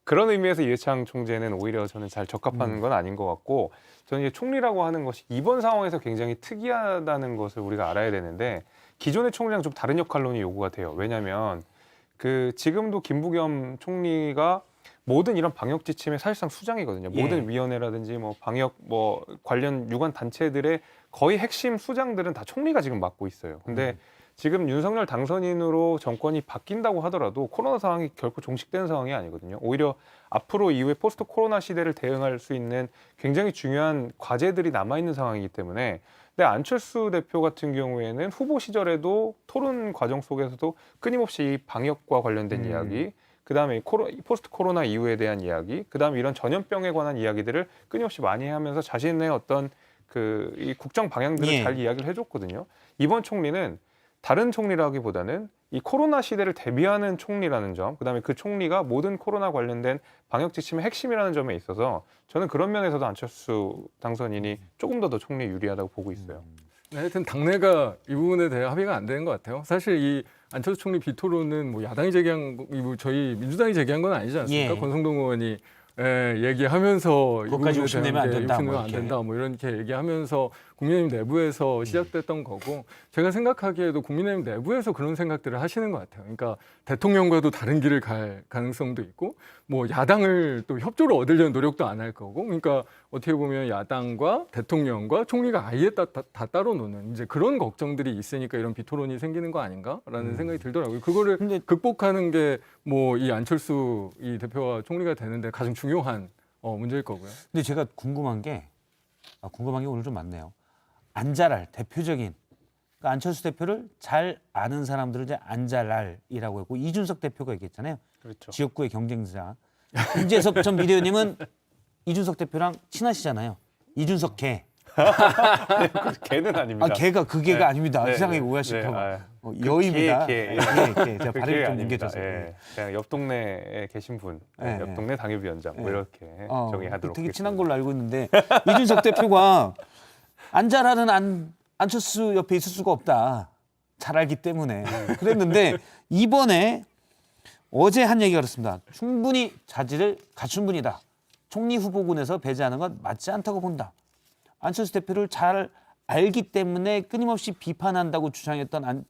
그런 의미에서 이회창 총재는 오히려 저는 잘 적합한 건 아닌 것 같고 저는 이제 총리라고 하는 것이 이번 상황에서 굉장히 특이하다는 것을 우리가 알아야 되는데 기존의 총리랑 좀 다른 역할론이 요구가 돼요. 왜냐하면 그 지금도 김부겸 총리가 모든 이런 방역 지침의 사실상 수장이거든요. 예. 모든 위원회라든지 뭐 방역 뭐 관련 유관 단체들의 거의 핵심 수장들은 다 총리가 지금 맡고 있어요. 근데 지금 윤석열 당선인으로 정권이 바뀐다고 하더라도 코로나 상황이 결코 종식된 상황이 아니거든요. 오히려 앞으로 이후에 포스트 코로나 시대를 대응할 수 있는 굉장히 중요한 과제들이 남아있는 상황이기 때문에 근데 안철수 대표 같은 경우에는 후보 시절에도 토론 과정 속에서도 끊임없이 방역과 관련된 이야기, 그다음에 포스트 코로나 이후에 대한 이야기, 그다음에 이런 전염병에 관한 이야기들을 끊임없이 많이 하면서 자신의 어떤 이 국정 방향들을 예. 잘 이야기를 해줬거든요. 이번 총리는 다른 총리라기보다는 이 코로나 시대를 대비하는 총리라는 점, 그다음에 그 총리가 모든 코로나 관련된 방역 지침의 핵심이라는 점에 있어서 저는 그런 면에서도 안철수 당선인이 조금 더 총리에 유리하다고 보고 있어요. 네, 하여튼 당내가 이 부분에 대해 합의가 안 되는 것 같아요. 사실 이 안철수 총리 비토론은 뭐 야당이 제기한 뭐 저희 민주당이 제기한 건 아니지 않습니까? 예. 권성동 의원이 얘기하면서 그것까지 욕심내면 안 된다, 욕심내면 뭐 안 이렇게. 된다 뭐 이렇게 얘기하면서 국민의힘 내부에서 시작됐던 거고 제가 생각하기에도 국민의힘 내부에서 그런 생각들을 하시는 것 같아요. 그러니까 대통령과도 다른 길을 갈 가능성도 있고 뭐 야당을 또 협조를 얻으려는 노력도 안 할 거고 그러니까 어떻게 보면 야당과 대통령과 총리가 아예 다 따로 노는 이제 그런 걱정들이 있으니까 이런 비토론이 생기는 거 아닌가라는 생각이 들더라고요. 그거를 근데- 극복하는 게 뭐 이 안철수 이 대표가 총리가 되는데 가장 중요한 문제일 거고요. 근데 제가 궁금한 게 오늘 좀 많네요. 안잘할 대표적인 그러니까 안철수 대표를 잘 아는 사람들을 이제 안잘할이라고 했고 이준석 대표가 얘기했잖아요. 그렇죠. 지역구의 경쟁자. 김재섭 전 비대위원님은 이준석 대표랑 친하시잖아요. 이준석 개. 걔는 아닙니다. 개가 그 개가 네. 아닙니다. 네, 이상하게 네. 오해하실까 네, 봐. 아, 여입니다. 개. 개. 제가 그 발음이 기회가 좀 아닙니다. 뭉개져서. 예. 그냥 옆 동네에 계신 분, 네, 옆 네. 동네 당협위원장 뭐 네. 이렇게 정의하도록 되게 하겠습니다. 친한 걸로 알고 있는데 이준석 대표가 안잘하는 안철수 옆에 있을 수가 없다. 잘 알기 때문에 그랬는데 이번에 어제 한 얘기가 그렇습니다. 충분히 자질을 갖춘 분이다. 총리 후보군에서 배제하는 건 맞지 않다고 본다. 안철수 대표를 잘 알기 때문에 끊임없이 비판한다고 주장했던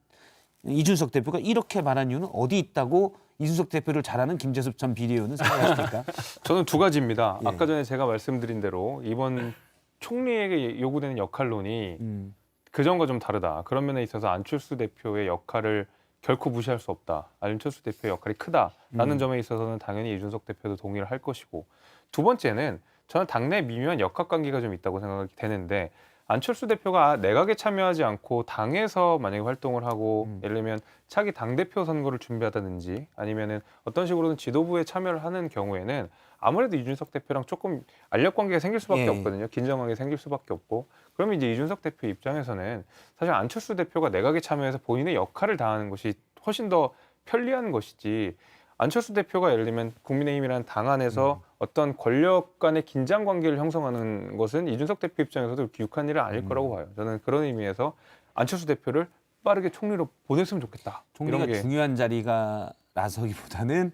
이준석 대표가 이렇게 말한 이유는 어디 있다고 이준석 대표를 잘 아는 김재섭 전 비대위원은 생각하십니까? 저는 두 가지입니다. 예. 아까 전에 제가 말씀드린 대로 이번 총리에게 요구되는 역할론이 그전과 좀 다르다. 그런 면에 있어서 안철수 대표의 역할을 결코 무시할 수 없다. 안철수 대표의 역할이 크다라는 점에 있어서는 당연히 이준석 대표도 동의를 할 것이고 두 번째는 저는 당내 미묘한 역학관계가 좀 있다고 생각이 되는데 안철수 대표가 내각에 참여하지 않고 당에서 만약에 활동을 하고 예를 들면 차기 당대표 선거를 준비하다든지 아니면은 어떤 식으로든 지도부에 참여를 하는 경우에는 아무래도 이준석 대표랑 조금 알력관계가 생길 수밖에 예. 없거든요. 긴장하게 생길 수밖에 없고 그러면 이제 이준석 대표 입장에서는 사실 안철수 대표가 내각에 참여해서 본인의 역할을 다하는 것이 훨씬 더 편리한 것이지 안철수 대표가 예를 들면 국민의힘이라는 당 안에서 어떤 권력 간의 긴장 관계를 형성하는 것은 이준석 대표 입장에서도 그렇게 유익한 일은 아닐 거라고 봐요. 저는 그런 의미에서 안철수 대표를 빠르게 총리로 보냈으면 좋겠다. 총리가 이런 게 중요한 자리가 나서기보다는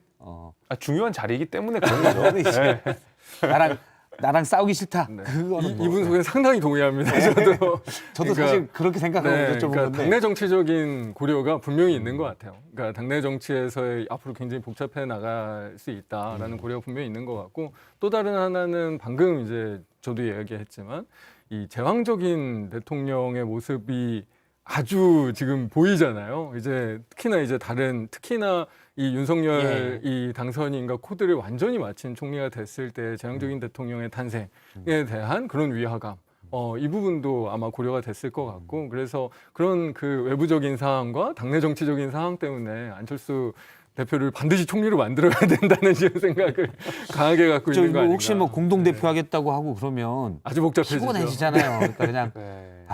중요한 자리이기 때문에 그런 거죠. 네. 나랑 싸우기 싫다. 네. 그거는 뭐. 이분 속에 상당히 동의합니다. 저도 저도 그러니까- 사실 그렇게 생각하고 여쭤본 그러니까 건데. 당내 정치적인 고려가 분명히 있는 것 같아요. 그러니까 당내 정치에서의 앞으로 굉장히 복잡해 나갈 수 있다라는 고려가 분명히 있는 것 같고 또 다른 하나는 방금 이제 저도 이야기했지만 이 제왕적인 대통령의 모습이 아주 지금 보이잖아요. 이제 특히나 이 윤석열 이 당선인과 코드를 완전히 맞춘 총리가 됐을 때 제왕적인 대통령의 탄생에 대한 그런 위화감. 이 부분도 아마 고려가 됐을 것 같고 그래서 그런 그 외부적인 상황과 당내 정치적인 상황 때문에 안철수 대표를 반드시 총리로 만들어야 된다는 이런 생각을 강하게 갖고 있는 거 아닌가. 혹시 뭐 공동 대표 하겠다고 하고 그러면 아주 복잡해지죠. 피곤해지잖아요. 그러니까 그냥 네.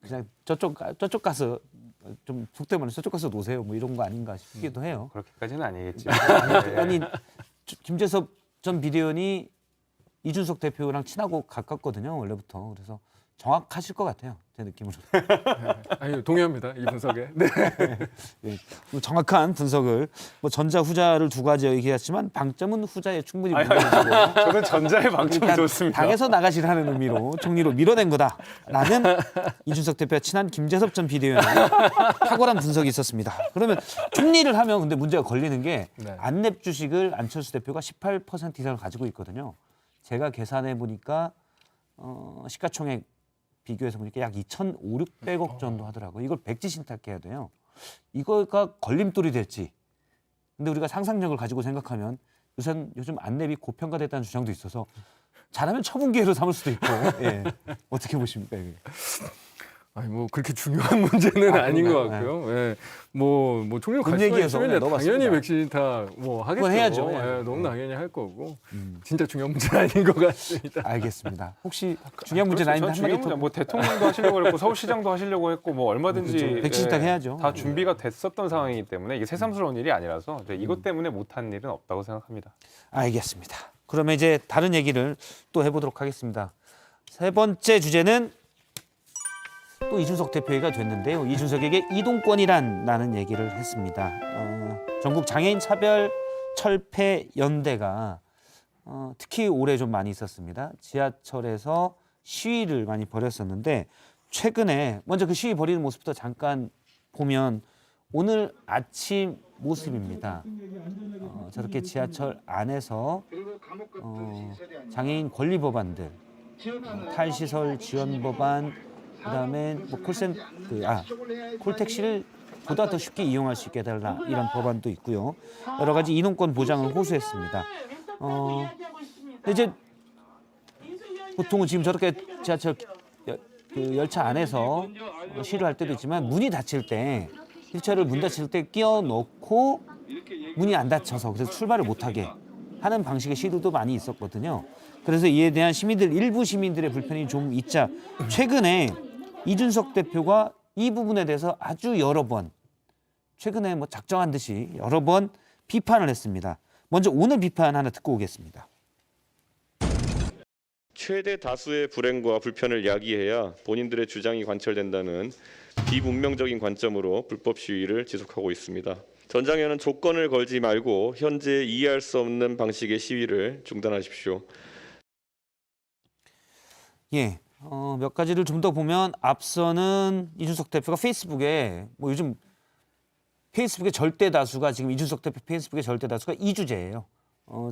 그냥 저쪽 가서 좀 속된 말로 저쪽 가서 노세요. 뭐 이런 거 아닌가 싶기도 해요. 그렇게까지는 아니겠지. 아니 김재섭 전 비대위원이 이준석 대표랑 친하고 가깝거든요. 원래부터. 그래서 정확하실 것 같아요. 제 느낌으로. 아니 동의합니다. 이 분석에. 네. 예, 정확한 분석을 뭐 전자 후자를 두 가지 얘기했지만 방점은 후자에 충분히 무너지고 저는 전자의 방점이 좋습니다. 당에서 나가시라는 의미로 총리로 밀어낸 거다라는 이준석 대표와 친한 김재섭 전 비대위원의 탁월한 분석이 있었습니다. 그러면 총리를 하면 근데 문제가 걸리는 게 네. 안랩 주식을 안철수 대표가 18% 이상을 가지고 있거든요. 제가 계산해 보니까 시가총액 비교해서 보니까 약 2,500~600억 정도 하더라고요. 이걸 백지 신탁해야 돼요. 이거가 걸림돌이 될지. 근데 우리가 상상력을 가지고 생각하면 요즘 안랩이 고평가됐다는 주장도 있어서 잘하면 처분 기회로 삼을 수도 있고. 예. 어떻게 보십니까? 이게? 아니 뭐 그렇게 중요한 문제는 아닌 것 그런가요? 같고요. 예. 뭐 총리 문 관심이 얘기해서 있으면 넣어봤습니다. 당연히 백신 다뭐 하겠죠. 그건 해야죠. 예, 너무 당연히 할 거고. 진짜 중요한 문제는 아닌 것 같습니다. 알겠습니다. 혹시 중요한 문제는 아닌데 그렇죠. 한마디 중요한 더. 문제, 뭐 대통령도 하시려고 했고 서울시장도 하시려고 했고 뭐 얼마든지 그렇죠. 백신 신탁해야죠. 다 준비가 됐었던 상황이기 때문에 이게 새삼스러운 일이 아니라서 이제 이것 때문에 못한 일은 없다고 생각합니다. 알겠습니다. 그러면 이제 다른 얘기를 또 해보도록 하겠습니다. 세 번째 주제는 또 이준석 대표 얘기가 됐는데요. 이준석에게 이동권이라는 얘기를 했습니다. 전국 장애인 차별 철폐 연대가 특히 올해 좀 많이 있었습니다. 지하철에서 시위를 많이 벌였었는데 최근에 먼저 그 시위 벌이는 모습부터 잠깐 보면 오늘 아침 모습입니다. 저렇게 지하철 안에서 장애인 권리 법안들, 탈시설 지원 법안, 그다음에 뭐 콜택시를 보다 더 쉽게 이용할 수 있게 해달라 이런 법안도 있고요. 여러 가지 이동권 보장을 호소했습니다. 근데 이제 보통은 지금 저렇게 지하철 열차 안에서 시위를 할 때도 있지만 문이 닫힐 때 휠체어를 문 닫힐 때 끼워 넣고 문이 안 닫혀서 그래서 출발을 못하게 하는 방식의 시도도 많이 있었거든요. 그래서 이에 대한 일부 시민들의 불편이 좀 있자 최근에 이준석 대표가 이 부분에 대해서 아주 여러 번 최근에 뭐 작정한 듯이 여러 번 비판을 했습니다. 먼저 오늘 비판 하나 듣고 오겠습니다. 최대 다수의 불행과 불편을 야기해야 본인들의 주장이 관철된다는 비문명적인 관점으로 불법 시위를 지속하고 있습니다. 전 장현은 조건을 걸지 말고 현재 이해할 수 없는 방식의 시위를 중단하십시오. 예, 몇 가지를 좀 더 보면 앞서는 이준석 대표가 페이스북에 뭐 요즘 페이스북의 절대 다수가 지금 이준석 대표 페이스북의 절대 다수가 이주제예요.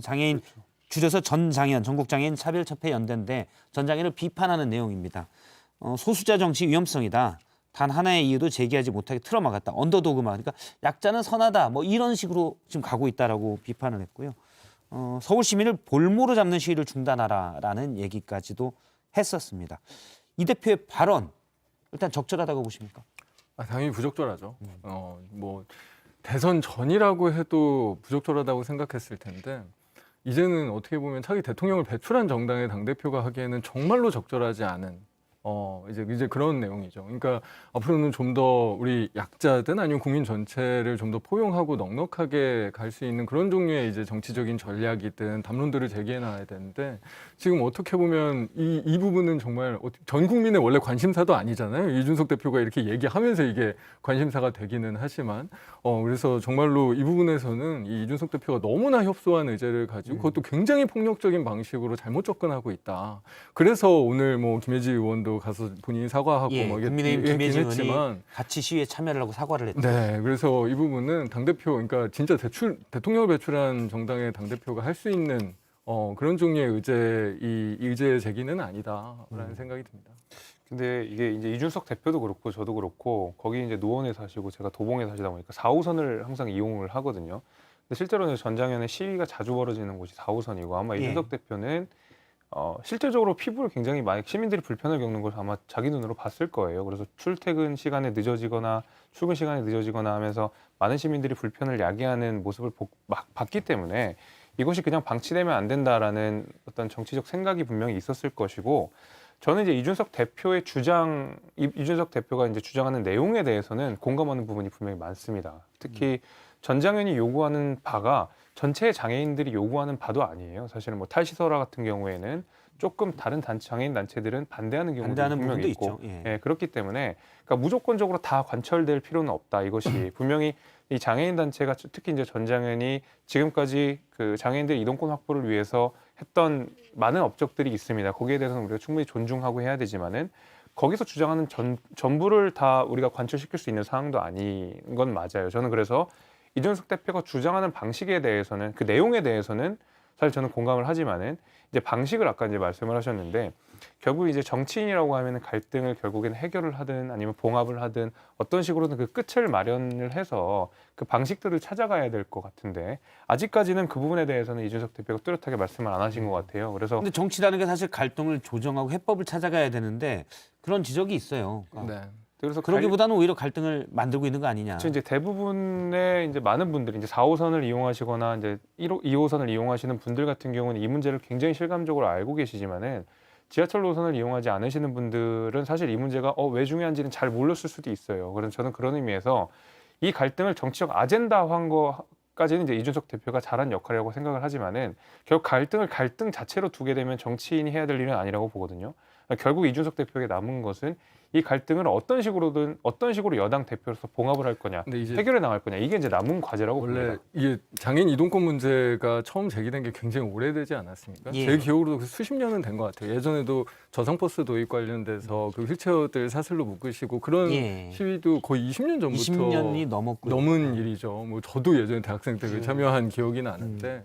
장애인 줄여서 전장현 전국장애인 차별철폐연대인데 전장현을 비판하는 내용입니다. 소수자 정치 위험성이다. 단 하나의 이유도 제기하지 못하게 틀어막았다. 언더도그마. 그러니까 약자는 선하다. 뭐 이런 식으로 지금 가고 있다라고 비판을 했고요. 서울 시민을 볼모로 잡는 시위를 중단하라라는 얘기까지도 했었습니다. 이 대표의 발언 일단 적절하다고 보십니까? 당연히 부적절하죠. 뭐 대선 전이라고 해도 부적절하다고 생각했을 텐데 이제는 어떻게 보면 차기 대통령을 배출한 정당의 당대표가 하기에는 정말로 적절하지 않은 이제 그런 내용이죠. 그러니까 앞으로는 좀 더 우리 약자든 아니면 국민 전체를 좀 더 포용하고 넉넉하게 갈 수 있는 그런 종류의 이제 정치적인 전략이든 담론들을 제기해 놔야 되는데 지금 어떻게 보면 이 부분은 정말 전 국민의 원래 관심사도 아니잖아요. 이준석 대표가 이렇게 얘기하면서 이게 관심사가 되기는 하지만 그래서 정말로 이 부분에서는 이 이준석 대표가 너무나 협소한 의제를 가지고 그것도 굉장히 폭력적인 방식으로 잘못 접근하고 있다. 그래서 오늘 뭐 김혜지 의원도 가서 본인이 사과하고 예, 뭐 이게 국민의힘 얘기는 김혜지 했지만 의원이 같이 시위에 참여를 하고 사과를 했죠. 네, 그래서 이 부분은 당대표, 그러니까 진짜 대통령을 배출한 정당의 당대표가 할 수 있는 그런 종류의 이 의제 제기는 아니다라는 생각이 듭니다. 근데 이게 이제 이준석 대표도 그렇고 저도 그렇고 거기 이제 노원에 사시고 제가 도봉에 사시다 보니까 4호선을 항상 이용을 하거든요. 근데 실제로는 전장현에 시위가 자주 벌어지는 곳이 4호선이고 아마 이준석 대표는 실질적으로 피부를 굉장히 많이 시민들이 불편을 겪는 걸 아마 자기 눈으로 봤을 거예요. 그래서 출퇴근 시간에 늦어지거나 출근 시간에 늦어지거나 하면서 많은 시민들이 불편을 야기하는 모습을 봤기 때문에 이것이 그냥 방치되면 안 된다라는 어떤 정치적 생각이 분명히 있었을 것이고 저는 이제 이준석 대표가 이제 주장하는 내용에 대해서는 공감하는 부분이 분명히 많습니다. 특히 전장현이 요구하는 바가 전체 장애인들이 요구하는 바도 아니에요. 사실은 뭐 탈시설화 같은 경우에는 조금 다른 장애인 단체들은 반대하는 경우도 반대하는 분명히 부분도 있고, 있죠. 예. 예, 그렇기 때문에 그러니까 무조건적으로 다 관철될 필요는 없다. 이것이 분명히 이 장애인 단체가 특히 이제 전장현이 지금까지 그 장애인들 이동권 확보를 위해서 했던 많은 업적들이 있습니다. 거기에 대해서는 우리가 충분히 존중하고 해야 되지만은 거기서 주장하는 전부를 다 우리가 관철시킬 수 있는 상황도 아닌 건 맞아요. 저는 그래서 이준석 대표가 주장하는 방식에 대해서는 그 내용에 대해서는 사실 저는 공감을 하지만은 이제 방식을 아까 이제 말씀을 하셨는데 결국 이제 정치인이라고 하면은 갈등을 결국에는 해결을 하든 아니면 봉합을 하든 어떤 식으로든 그 끝을 마련을 해서 그 방식들을 찾아가야 될 것 같은데 아직까지는 그 부분에 대해서는 이준석 대표가 뚜렷하게 말씀을 안 하신 것 같아요. 그래서 근데 정치라는 게 사실 갈등을 조정하고 해법을 찾아가야 되는데 그런 지적이 있어요. 그러니까 네. 그래서 그러기보다는 오히려 갈등을 만들고 있는 거 아니냐. 이제 대부분의 이제 많은 분들이 이제 4호선을 이용하시거나 이제 2호선을 이용하시는 분들 같은 경우는 이 문제를 굉장히 실감적으로 알고 계시지만은 지하철 노선을 이용하지 않으시는 분들은 사실 이 문제가 왜 중요한지는 잘 몰랐을 수도 있어요. 그래서 저는 그런 의미에서 이 갈등을 정치적 아젠다화한 거까지는 이제 이준석 대표가 잘한 역할이라고 생각을 하지만은 결국 갈등을 갈등 자체로 두게 되면 정치인이 해야 될 일은 아니라고 보거든요. 결국 이준석 대표에게 남은 것은 이 갈등을 어떤 식으로 여당 대표로서 봉합을 할 거냐, 근데 이제 해결해 나갈 거냐, 이게 이제 남은 과제라고 원래 봅니다. 이게 장애인 이동권 문제가 처음 제기된 게 굉장히 오래되지 않았습니까? 예. 제 기억으로도 수십 년은 된 것 같아요. 예전에도 저상버스 도입 관련돼서 그 휠체어들 사슬로 묶으시고 그런 예. 시위도 거의 20년 전부터 20년이 넘었고요. 넘은 일이죠. 뭐 저도 예전에 대학생 때 참여한 기억이 나는데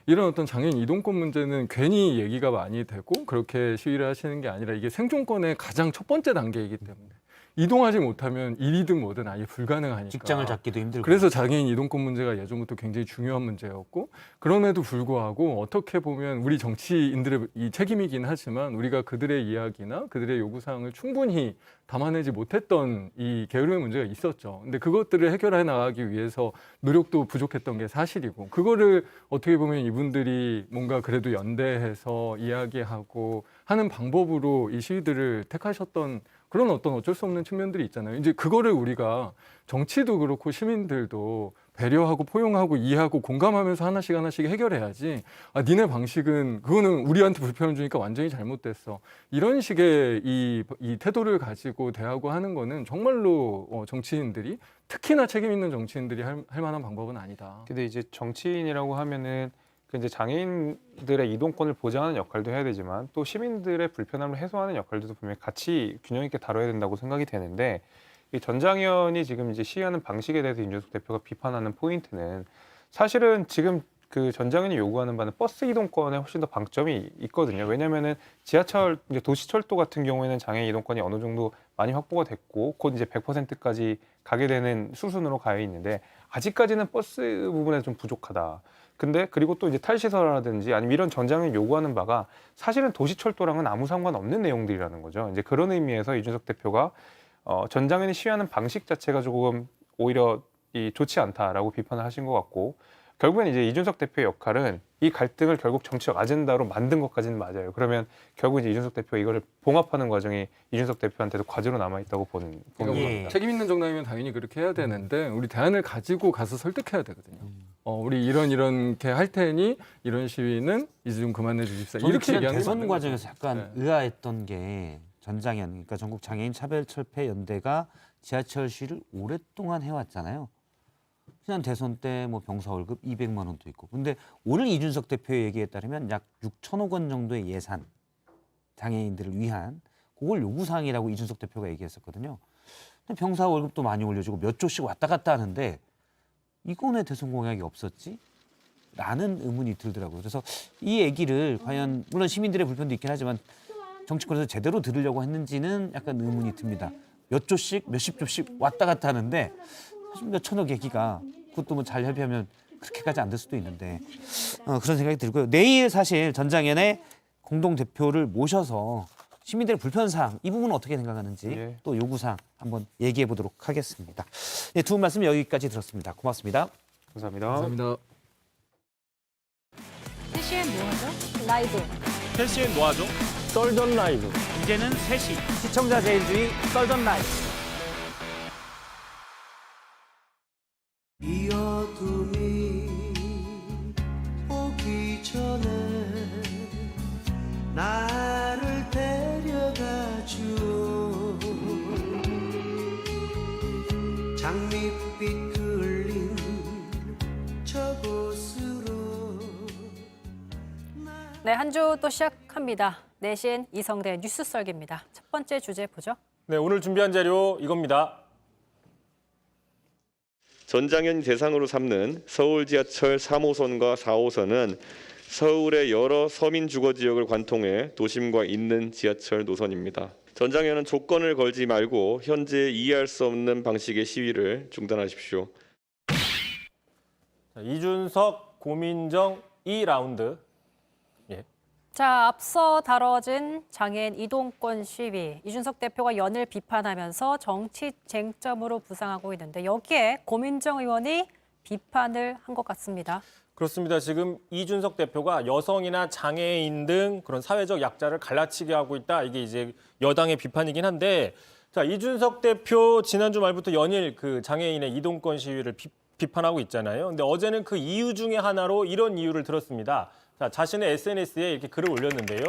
이런 어떤 장애인 이동권 문제는 괜히 얘기가 많이 되고 그렇게 시위를 하시는 게 아니라 이게 생존권의 가장 첫 번째 단계이기 때문에 이동하지 못하면 일이든 뭐든 아예 불가능하니까. 직장을 잡기도 힘들고. 그래서 장애인 이동권 문제가 예전부터 굉장히 중요한 문제였고 그럼에도 불구하고 어떻게 보면 우리 정치인들의 이 책임이긴 하지만 우리가 그들의 이야기나 그들의 요구사항을 충분히 담아내지 못했던 이 게으름의 문제가 있었죠. 근데 그것들을 해결해 나가기 위해서 노력도 부족했던 게 사실이고 그거를 어떻게 보면 이분들이 뭔가 그래도 연대해서 이야기하고 하는 방법으로 이 시위들을 택하셨던 그런 어쩔 수 없는 측면들이 있잖아요. 이제 그거를 우리가 정치도 그렇고 시민들도 배려하고 포용하고 이해하고 공감하면서 하나씩 해결해야지. 니네 방식은 그거는 우리한테 불편을 주니까 완전히 잘못됐어. 이런 식의 이 태도를 가지고 대하고 하는 거는 정말로 정치인들이 특히나 책임 있는 정치인들이 할 만한 방법은 아니다. 근데 이제 정치인이라고 하면은 그 이제 장애인들의 이동권을 보장하는 역할도 해야 되지만 또 시민들의 불편함을 해소하는 역할도 분명히 같이 균형 있게 다뤄야 된다고 생각이 되는데 이 전장현이 지금 이제 시위하는 방식에 대해서 이준석 대표가 비판하는 포인트는 사실은 지금 그 전장현이 요구하는 바는 버스 이동권에 훨씬 더 방점이 있거든요. 왜냐하면은 지하철, 이제 도시철도 같은 경우에는 장애인 이동권이 어느 정도 많이 확보가 됐고 곧 이제 100%까지 가게 되는 수순으로 가야 있는데 아직까지는 버스 부분에 좀 부족하다. 근데 그리고 또 이제 탈시설이라든지 아니면 이런 전장현이 요구하는 바가 사실은 도시철도랑은 아무 상관없는 내용들이라는 거죠. 이제 그런 의미에서 이준석 대표가 전장현이 시위하는 방식 자체가 조금 오히려 좋지 않다라고 비판을 하신 것 같고 결국엔 이제 이준석 대표의 역할은 이 갈등을 결국 정치적 아젠다로 만든 것까지는 맞아요. 그러면 결국 이제 이준석 대표가 이거를 봉합하는 과정이 이준석 대표한테도 과제로 남아 있다고 보는 겁니다. 책임 있는 정당이면 당연히 그렇게 해야 되는데 우리 대안을 가지고 가서 설득해야 되거든요. 우리 이렇게 할 테니 이런 시위는 이제 좀 그만해 주십사. 이렇게 얘기하는 대선 게 과정에서 약간 의아했던 게 전장현, 그러니까 전국 장애인 차별철폐 연대가 지하철 시위를 오랫동안 해왔잖아요. 지난 대선 때 뭐 병사 월급 200만 원도 있고. 근데 오늘 이준석 대표의 얘기에 따르면 약 6천억 원 정도의 예산 장애인들을 위한 그걸 요구사항이라고 이준석 대표가 얘기했었거든요. 근데 병사 월급도 많이 올려주고 몇 조씩 왔다 갔다 하는데 이건 왜 대선 공약이 없었지? 라는 의문이 들더라고요. 그래서 이 얘기를 과연 물론 시민들의 불편도 있긴 하지만 정치권에서 제대로 들으려고 했는지는 약간 의문이 듭니다. 몇 조씩 몇십 조씩 왔다 갔다 하는데 사실 몇 천억 얘기가 그것도 뭐 잘 협의하면 그렇게까지 안 될 수도 있는데 그런 생각이 들고요. 내일 사실 전장현의 공동대표를 모셔서 시민들의 불편사항 이 부분은 어떻게 생각하는지 또 요구사항 한번 얘기해 보도록 하겠습니다. 네, 두 분 말씀 여기까지 들었습니다. 고맙습니다. 감사합니다. 감사합니다. 세시엔 뭐하죠? 라이브. 펜시엔 노아죠? 썰전 라이브. 이제는 3시 시청자 제일주의 썰전 라이브. 이 어둠이 오기 전에 나 장밋빛 흘린 저곳으로. 네, 한 주 또 시작합니다. 내신 이성대 뉴스 썰기입니다. 첫 번째 주제 보죠. 네, 오늘 준비한 자료 이겁니다. 전장현이 대상으로 삼는 서울 지하철 3호선과 4호선은 서울의 여러 서민 주거 지역을 관통해 도심과 잇는 지하철 노선입니다. 전장현은 조건을 걸지 말고 현재 이해할 수 없는 방식의 시위를 중단하십시오. 자, 이준석, 고민정 2라운드. 자, 앞서 다뤄진 장애인 이동권 시위. 이준석 대표가 연일 비판하면서 정치 쟁점으로 부상하고 있는데 여기에 고민정 의원이 비판을 한 것 같습니다. 그렇습니다. 지금 이준석 대표가 여성이나 장애인 등 그런 사회적 약자를 갈라치게 하고 있다. 이게 이제 여당의 비판이긴 한데, 자, 이준석 대표 지난주 말부터 연일 그 장애인의 이동권 시위를 비판하고 있잖아요. 근데 어제는 그 이유 중에 하나로 이런 이유를 들었습니다. 자, 자신의 SNS에 이렇게 글을 올렸는데요.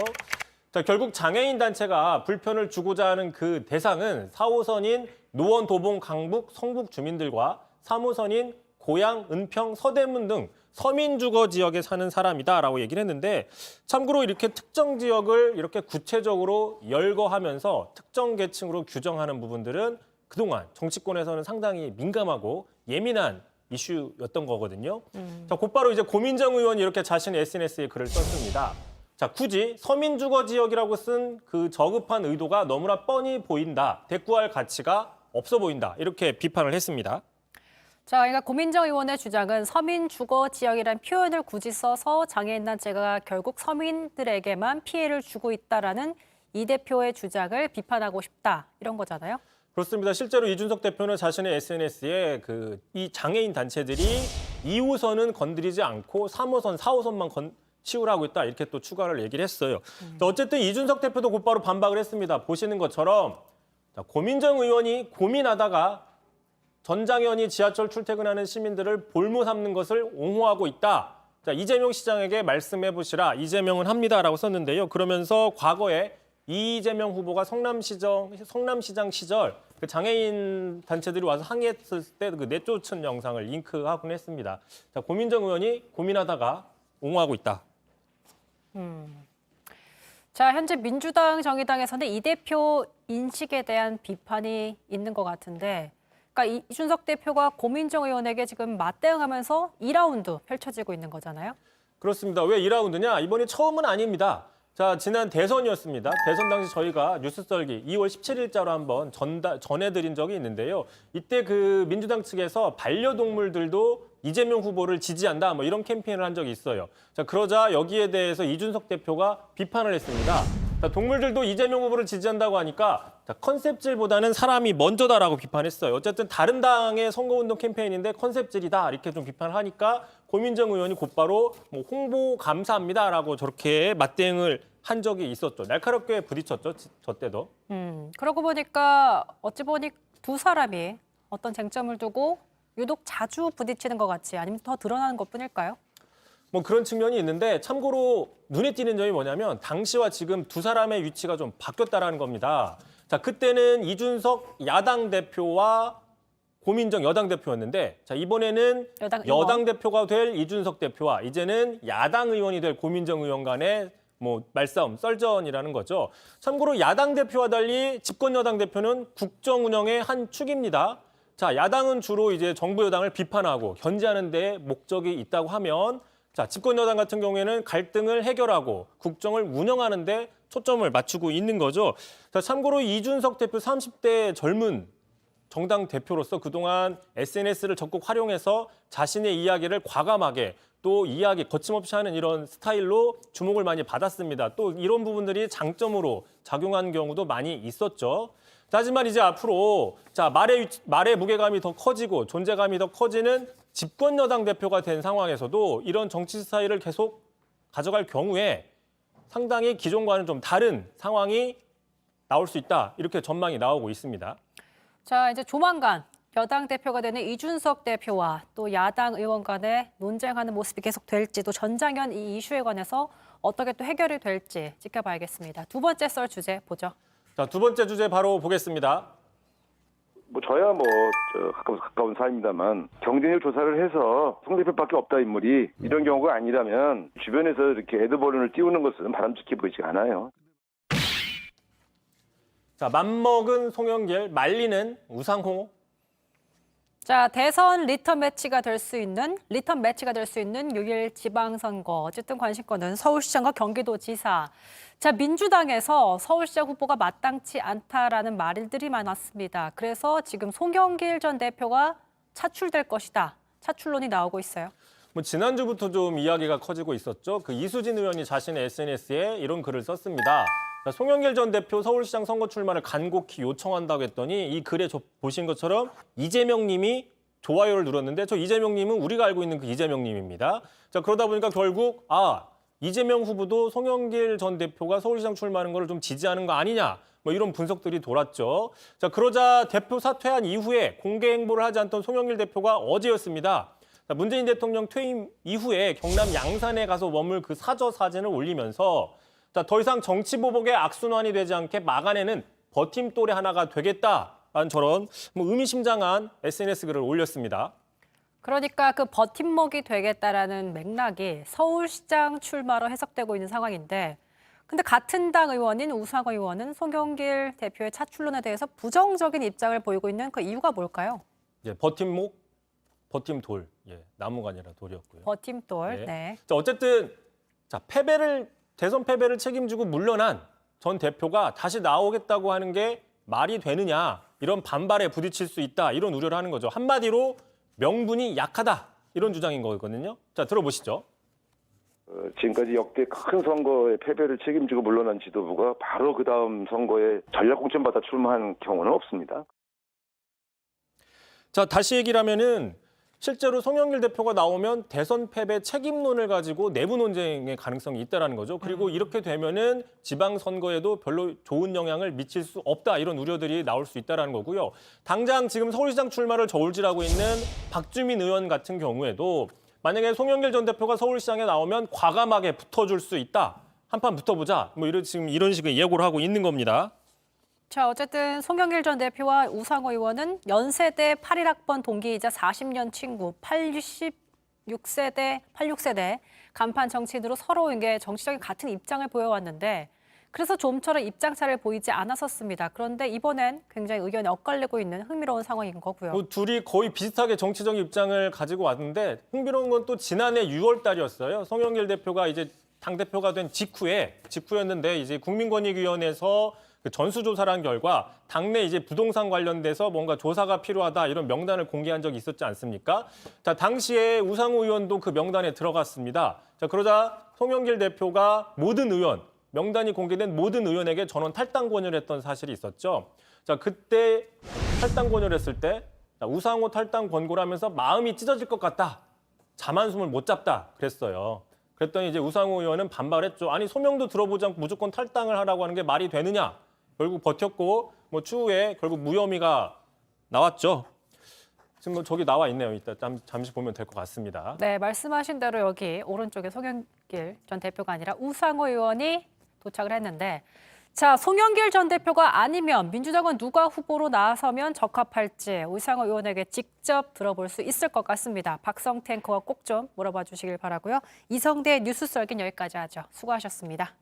자, 결국 장애인 단체가 불편을 주고자 하는 그 대상은 4호선인 노원, 도봉, 강북, 성북 주민들과 3호선인 고양, 은평, 서대문 등 서민 주거 지역에 사는 사람이다라고 얘기를 했는데, 참고로 이렇게 특정 지역을 이렇게 구체적으로 열거하면서 특정 계층으로 규정하는 부분들은 그동안 정치권에서는 상당히 민감하고 예민한 이슈였던 거거든요. 자, 곧바로 이제 고민정 의원이 이렇게 자신의 SNS에 글을 썼습니다. 자, 굳이 서민 주거 지역이라고 쓴 그 저급한 의도가 너무나 뻔히 보인다. 대꾸할 가치가 없어 보인다. 이렇게 비판을 했습니다. 자, 그러니까 고민정 의원의 주장은 서민 주거 지역이란 표현을 굳이 써서 장애인 단체가 결국 서민들에게만 피해를 주고 있다라는 이 대표의 주장을 비판하고 싶다. 이런 거잖아요. 그렇습니다. 실제로 이준석 대표는 자신의 SNS에 이 장애인 단체들이 2호선은 건드리지 않고 3호선, 4호선만 치우라고 있다. 이렇게 또 추가를 얘기를 했어요. 어쨌든 이준석 대표도 곧바로 반박을 했습니다. 보시는 것처럼 고민정 의원이 고민하다가 전장현이 지하철 출퇴근하는 시민들을 볼모 삼는 것을 옹호하고 있다. 자, 이재명 시장에게 말씀해 보시라. 이재명은 합니다라고 썼는데요. 그러면서 과거에 이재명 후보가 성남시장 시절 그 장애인 단체들이 와서 항의했을 때 그 내쫓은 영상을 링크하곤 했습니다. 자, 고민정 의원이 고민하다가 옹호하고 있다. 자, 현재 민주당, 정의당에서는 이 대표 인식에 대한 비판이 있는 것 같은데, 그러니까 이준석 대표가 고민정 의원에게 지금 맞대응하면서 2라운드 펼쳐지고 있는 거잖아요. 그렇습니다. 왜 2라운드냐? 이번이 처음은 아닙니다. 자, 지난 대선이었습니다. 대선 당시 저희가 뉴스 썰기 2월 17일자로 한번 전해드린 적이 있는데요. 이때 그 민주당 측에서 반려동물들도 이재명 후보를 지지한다, 뭐 이런 캠페인을 한 적이 있어요. 자, 그러자 여기에 대해서 이준석 대표가 비판을 했습니다. 자, 동물들도 이재명 후보를 지지한다고 하니까 컨셉질보다는 사람이 먼저다라고 비판했어요. 어쨌든 다른 당의 선거운동 캠페인인데 컨셉질이다 이렇게 좀 비판을 하니까 고민정 의원이 곧바로 뭐 홍보 감사합니다라고 저렇게 맞대응을 한 적이 있었죠. 날카롭게 부딪혔죠. 저 때도. 그러고 보니까 어찌 보니 두 사람이 어떤 쟁점을 두고 유독 자주 부딪히는 것 같지, 아니면 더 드러나는 것뿐일까요? 뭐 그런 측면이 있는데, 참고로 눈에 띄는 점이 뭐냐면 당시와 지금 두 사람의 위치가 좀 바뀌었다라는 겁니다. 자, 그때는 이준석 야당 대표와 고민정 여당 대표였는데, 자, 이번에는 여당 대표가 될 이준석 대표와 이제는 야당 의원이 될 고민정 의원 간의 뭐 말싸움, 썰전이라는 거죠. 참고로 야당 대표와 달리 집권 여당 대표는 국정 운영의 한 축입니다. 자, 야당은 주로 이제 정부 여당을 비판하고 견제하는 데 목적이 있다고 하면, 자, 집권 여당 같은 경우에는 갈등을 해결하고 국정을 운영하는 데 초점을 맞추고 있는 거죠. 자, 참고로 이준석 대표 30대 젊은 정당 대표로서 그동안 SNS를 적극 활용해서 자신의 이야기를 과감하게 또 이야기 거침없이 하는 이런 스타일로 주목을 많이 받았습니다. 또 이런 부분들이 장점으로 작용한 경우도 많이 있었죠. 하지만 이제 앞으로 자, 말의 무게감이 더 커지고 존재감이 더 커지는 집권 여당 대표가 된 상황에서도 이런 정치 스타일을 계속 가져갈 경우에 상당히 기존과는 좀 다른 상황이 나올 수 있다. 이렇게 전망이 나오고 있습니다. 자, 이제 조만간 여당 대표가 되는 이준석 대표와 또 야당 의원 간의 논쟁하는 모습이 계속 될지, 또 전장현 이 이슈에 관해서 어떻게 또 해결이 될지 지켜봐야겠습니다. 두 번째 썰 주제 보죠. 자, 두 번째 주제 바로 보겠습니다. 뭐 저야 가까운 사이입니다만 경쟁력 조사를 해서 송 대표밖에 없다 인물이 이런 경우가 아니라면 주변에서 이렇게 애드벌룬을 띄우는 것은 바람직해 보이지가 않아요. 자, 맘먹은 송영길, 말리는 우상호. 자, 대선 리턴 매치가 될 수 있는 6일 지방선거. 어쨌든 관심권은 서울시장과 경기도지사. 자, 민주당에서 서울시장 후보가 마땅치 않다라는 말들이 많았습니다. 그래서 지금 송영길 전 대표가 차출될 것이다. 차출론이 나오고 있어요. 뭐 지난주부터 좀 이야기가 커지고 있었죠. 그 이수진 의원이 자신의 SNS에 이런 글을 썼습니다. 송영길 전 대표 서울시장 선거 출마를 간곡히 요청한다고 했더니 이 글에 보신 것처럼 이재명 님이 좋아요를 눌렀는데 저 이재명 님은 우리가 알고 있는 그 이재명 님입니다. 자, 그러다 보니까 결국 이재명 후보도 송영길 전 대표가 서울시장 출마하는 거를 좀 지지하는 거 아니냐. 뭐 이런 분석들이 돌았죠. 자, 그러자 대표 사퇴한 이후에 공개 행보를 하지 않던 송영길 대표가 어제였습니다. 자, 문재인 대통령 퇴임 이후에 경남 양산에 가서 머물 그 사저 사진을 올리면서 자, 더 이상 정치 보복의 악순환이 되지 않게 막아내는 버팀돌의 하나가 되겠다라는 저런 뭐 의미심장한 SNS 글을 올렸습니다. 그러니까 그 버팀목이 되겠다라는 맥락이 서울시장 출마로 해석되고 있는 상황인데 근데 같은 당 의원인 우상호 의원은 송영길 대표의 차출론에 대해서 부정적인 입장을 보이고 있는 그 이유가 뭘까요? 예, 버팀목, 버팀돌. 예, 나무가 아니라 돌이었고요. 버팀돌. 네. 자, 어쨌든 대선 패배를 책임지고 물러난 전 대표가 다시 나오겠다고 하는 게 말이 되느냐 이런 반발에 부딪힐 수 있다 이런 우려를 하는 거죠. 한마디로 명분이 약하다 이런 주장인 거거든요. 자, 들어보시죠. 지금까지 역대 큰 선거의 패배를 책임지고 물러난 지도부가 바로 그 다음 선거에 전략 공천받아 출마한 경우는 없습니다. 자, 다시 얘기를 하면은 실제로 송영길 대표가 나오면 대선 패배 책임론을 가지고 내부 논쟁의 가능성이 있다라는 거죠. 그리고 이렇게 되면은 지방선거에도 별로 좋은 영향을 미칠 수 없다 이런 우려들이 나올 수 있다라는 거고요. 당장 지금 서울시장 출마를 저울질하고 있는 박주민 의원 같은 경우에도 만약에 송영길 전 대표가 서울시장에 나오면 과감하게 붙어줄 수 있다. 한판 붙어보자. 뭐 지금 이런 식의 예고를 하고 있는 겁니다. 자, 어쨌든 송영길 전 대표와 우상호 의원은 연세대 81학번 동기이자 40년 친구, 86세대 간판 정치인으로 서로 이게 정치적인 같은 입장을 보여왔는데 그래서 좀처럼 입장차를 보이지 않았었습니다. 그런데 이번엔 굉장히 의견이 엇갈리고 있는 흥미로운 상황인 거고요. 둘이 거의 비슷하게 정치적인 입장을 가지고 왔는데 흥미로운 건 또 지난해 6월 달이었어요. 송영길 대표가 이제 당대표가 된 직후였는데 이제 국민권익위원회에서 그 전수조사를 한 결과 당내 이제 부동산 관련돼서 뭔가 조사가 필요하다 이런 명단을 공개한 적이 있었지 않습니까? 자, 당시에 우상호 의원도 그 명단에 들어갔습니다. 자, 그러자 송영길 대표가 모든 의원, 명단이 공개된 모든 의원에게 전원 탈당 권유를 했던 사실이 있었죠. 자, 그때 탈당 권유를 했을 때 우상호 탈당 권고를 하면서 마음이 찢어질 것 같다. 잠 한숨을 못 잡다 그랬어요. 그랬더니 이제 우상호 의원은 반발했죠. 아니 소명도 들어보지 않고 무조건 탈당을 하라고 하는 게 말이 되느냐. 결국 버텼고 뭐 추후에 결국 무혐의가 나왔죠. 지금 뭐 저기 나와 있네요. 이따 잠시 보면 될 것 같습니다. 네, 말씀하신 대로 여기 오른쪽에 송영길 전 대표가 아니라 우상호 의원이 도착을 했는데 자, 송영길 전 대표가 아니면 민주당은 누가 후보로 나서면 적합할지 우상호 의원에게 직접 들어볼 수 있을 것 같습니다. 박성태 앵커가 꼭 좀 물어봐 주시길 바라고요. 이성대 뉴스 썰긴 여기까지 하죠. 수고하셨습니다.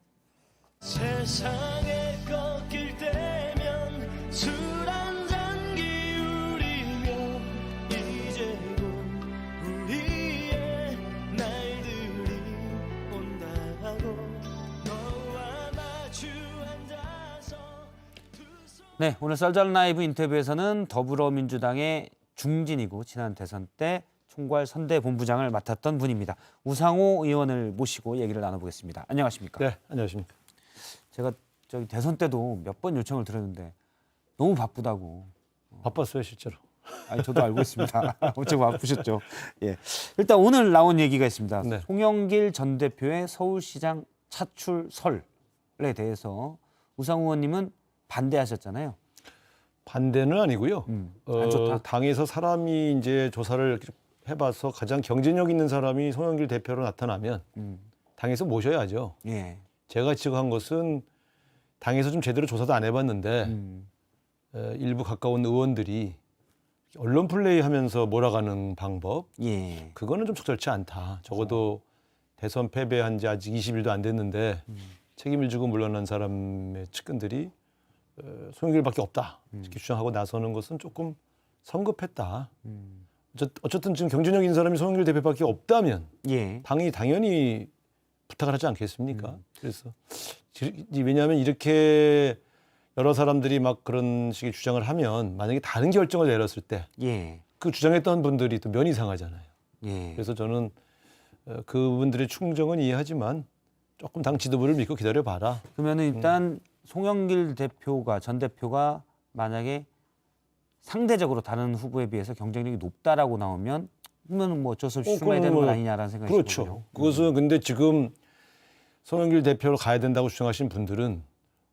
세상에 꺾일 때면 술 한잔 기울이며 이제 곧 우리의 날들이 온다고 너와 마주 앉아서 네, 오늘 썰전 라이브 인터뷰에서는 더불어민주당의 중진이고 지난 대선 때 총괄 선대본부장을 맡았던 분입니다. 우상호 의원을 모시고 얘기를 나눠보겠습니다. 안녕하십니까? 네, 안녕하십니까. 제가 저기 대선 때도 몇 번 요청을 드렸는데 너무 바쁘다고. 바빴어요, 실제로. 아니, 저도 알고 있습니다. 엄청 바쁘셨죠. 예. 일단 오늘 나온 얘기가 있습니다. 네. 송영길 전 대표의 서울시장 차출설에 대해서 우상호 의원님은 반대하셨잖아요. 반대는 아니고요. 안 좋다. 당에서 사람이 이제 조사를 해봐서 가장 경쟁력 있는 사람이 송영길 대표로 나타나면 당에서 모셔야죠. 예. 제가 지적한 것은 당에서 좀 제대로 조사도 안 해봤는데 일부 가까운 의원들이 언론 플레이하면서 몰아가는 방법 예. 그거는 좀 적절치 않다. 적어도 대선 패배한 지 아직 20일도 안 됐는데 책임을 지고 물러난 사람의 측근들이 송영길밖에 없다 이렇게 주장하고 나서는 것은 조금 성급했다. 어쨌든 지금 경쟁력 있는 사람이 송영길 대표밖에 없다면 예. 당이 당연히 부탁을 하지 않겠습니까? 그래서 왜냐하면 이렇게 여러 사람들이 막 그런 식의 주장을 하면 만약에 다른 결정을 내렸을 때 예. 그 주장했던 분들이 또 면이 상하잖아요. 예. 그래서 저는 그분들의 충정은 이해하지만 조금 당 지도부를 믿고 기다려봐라. 그러면은 일단 송영길 대표가 전 대표가 만약에 상대적으로 다른 후보에 비해서 경쟁력이 높다라고 나오면 그러면 뭐 어쩔 수 없이 출마해야 되는 건 아니냐라는 생각이 그렇죠. 들거든요. 그것은 근데 지금 송영길 대표로 가야 된다고 주장하신 분들은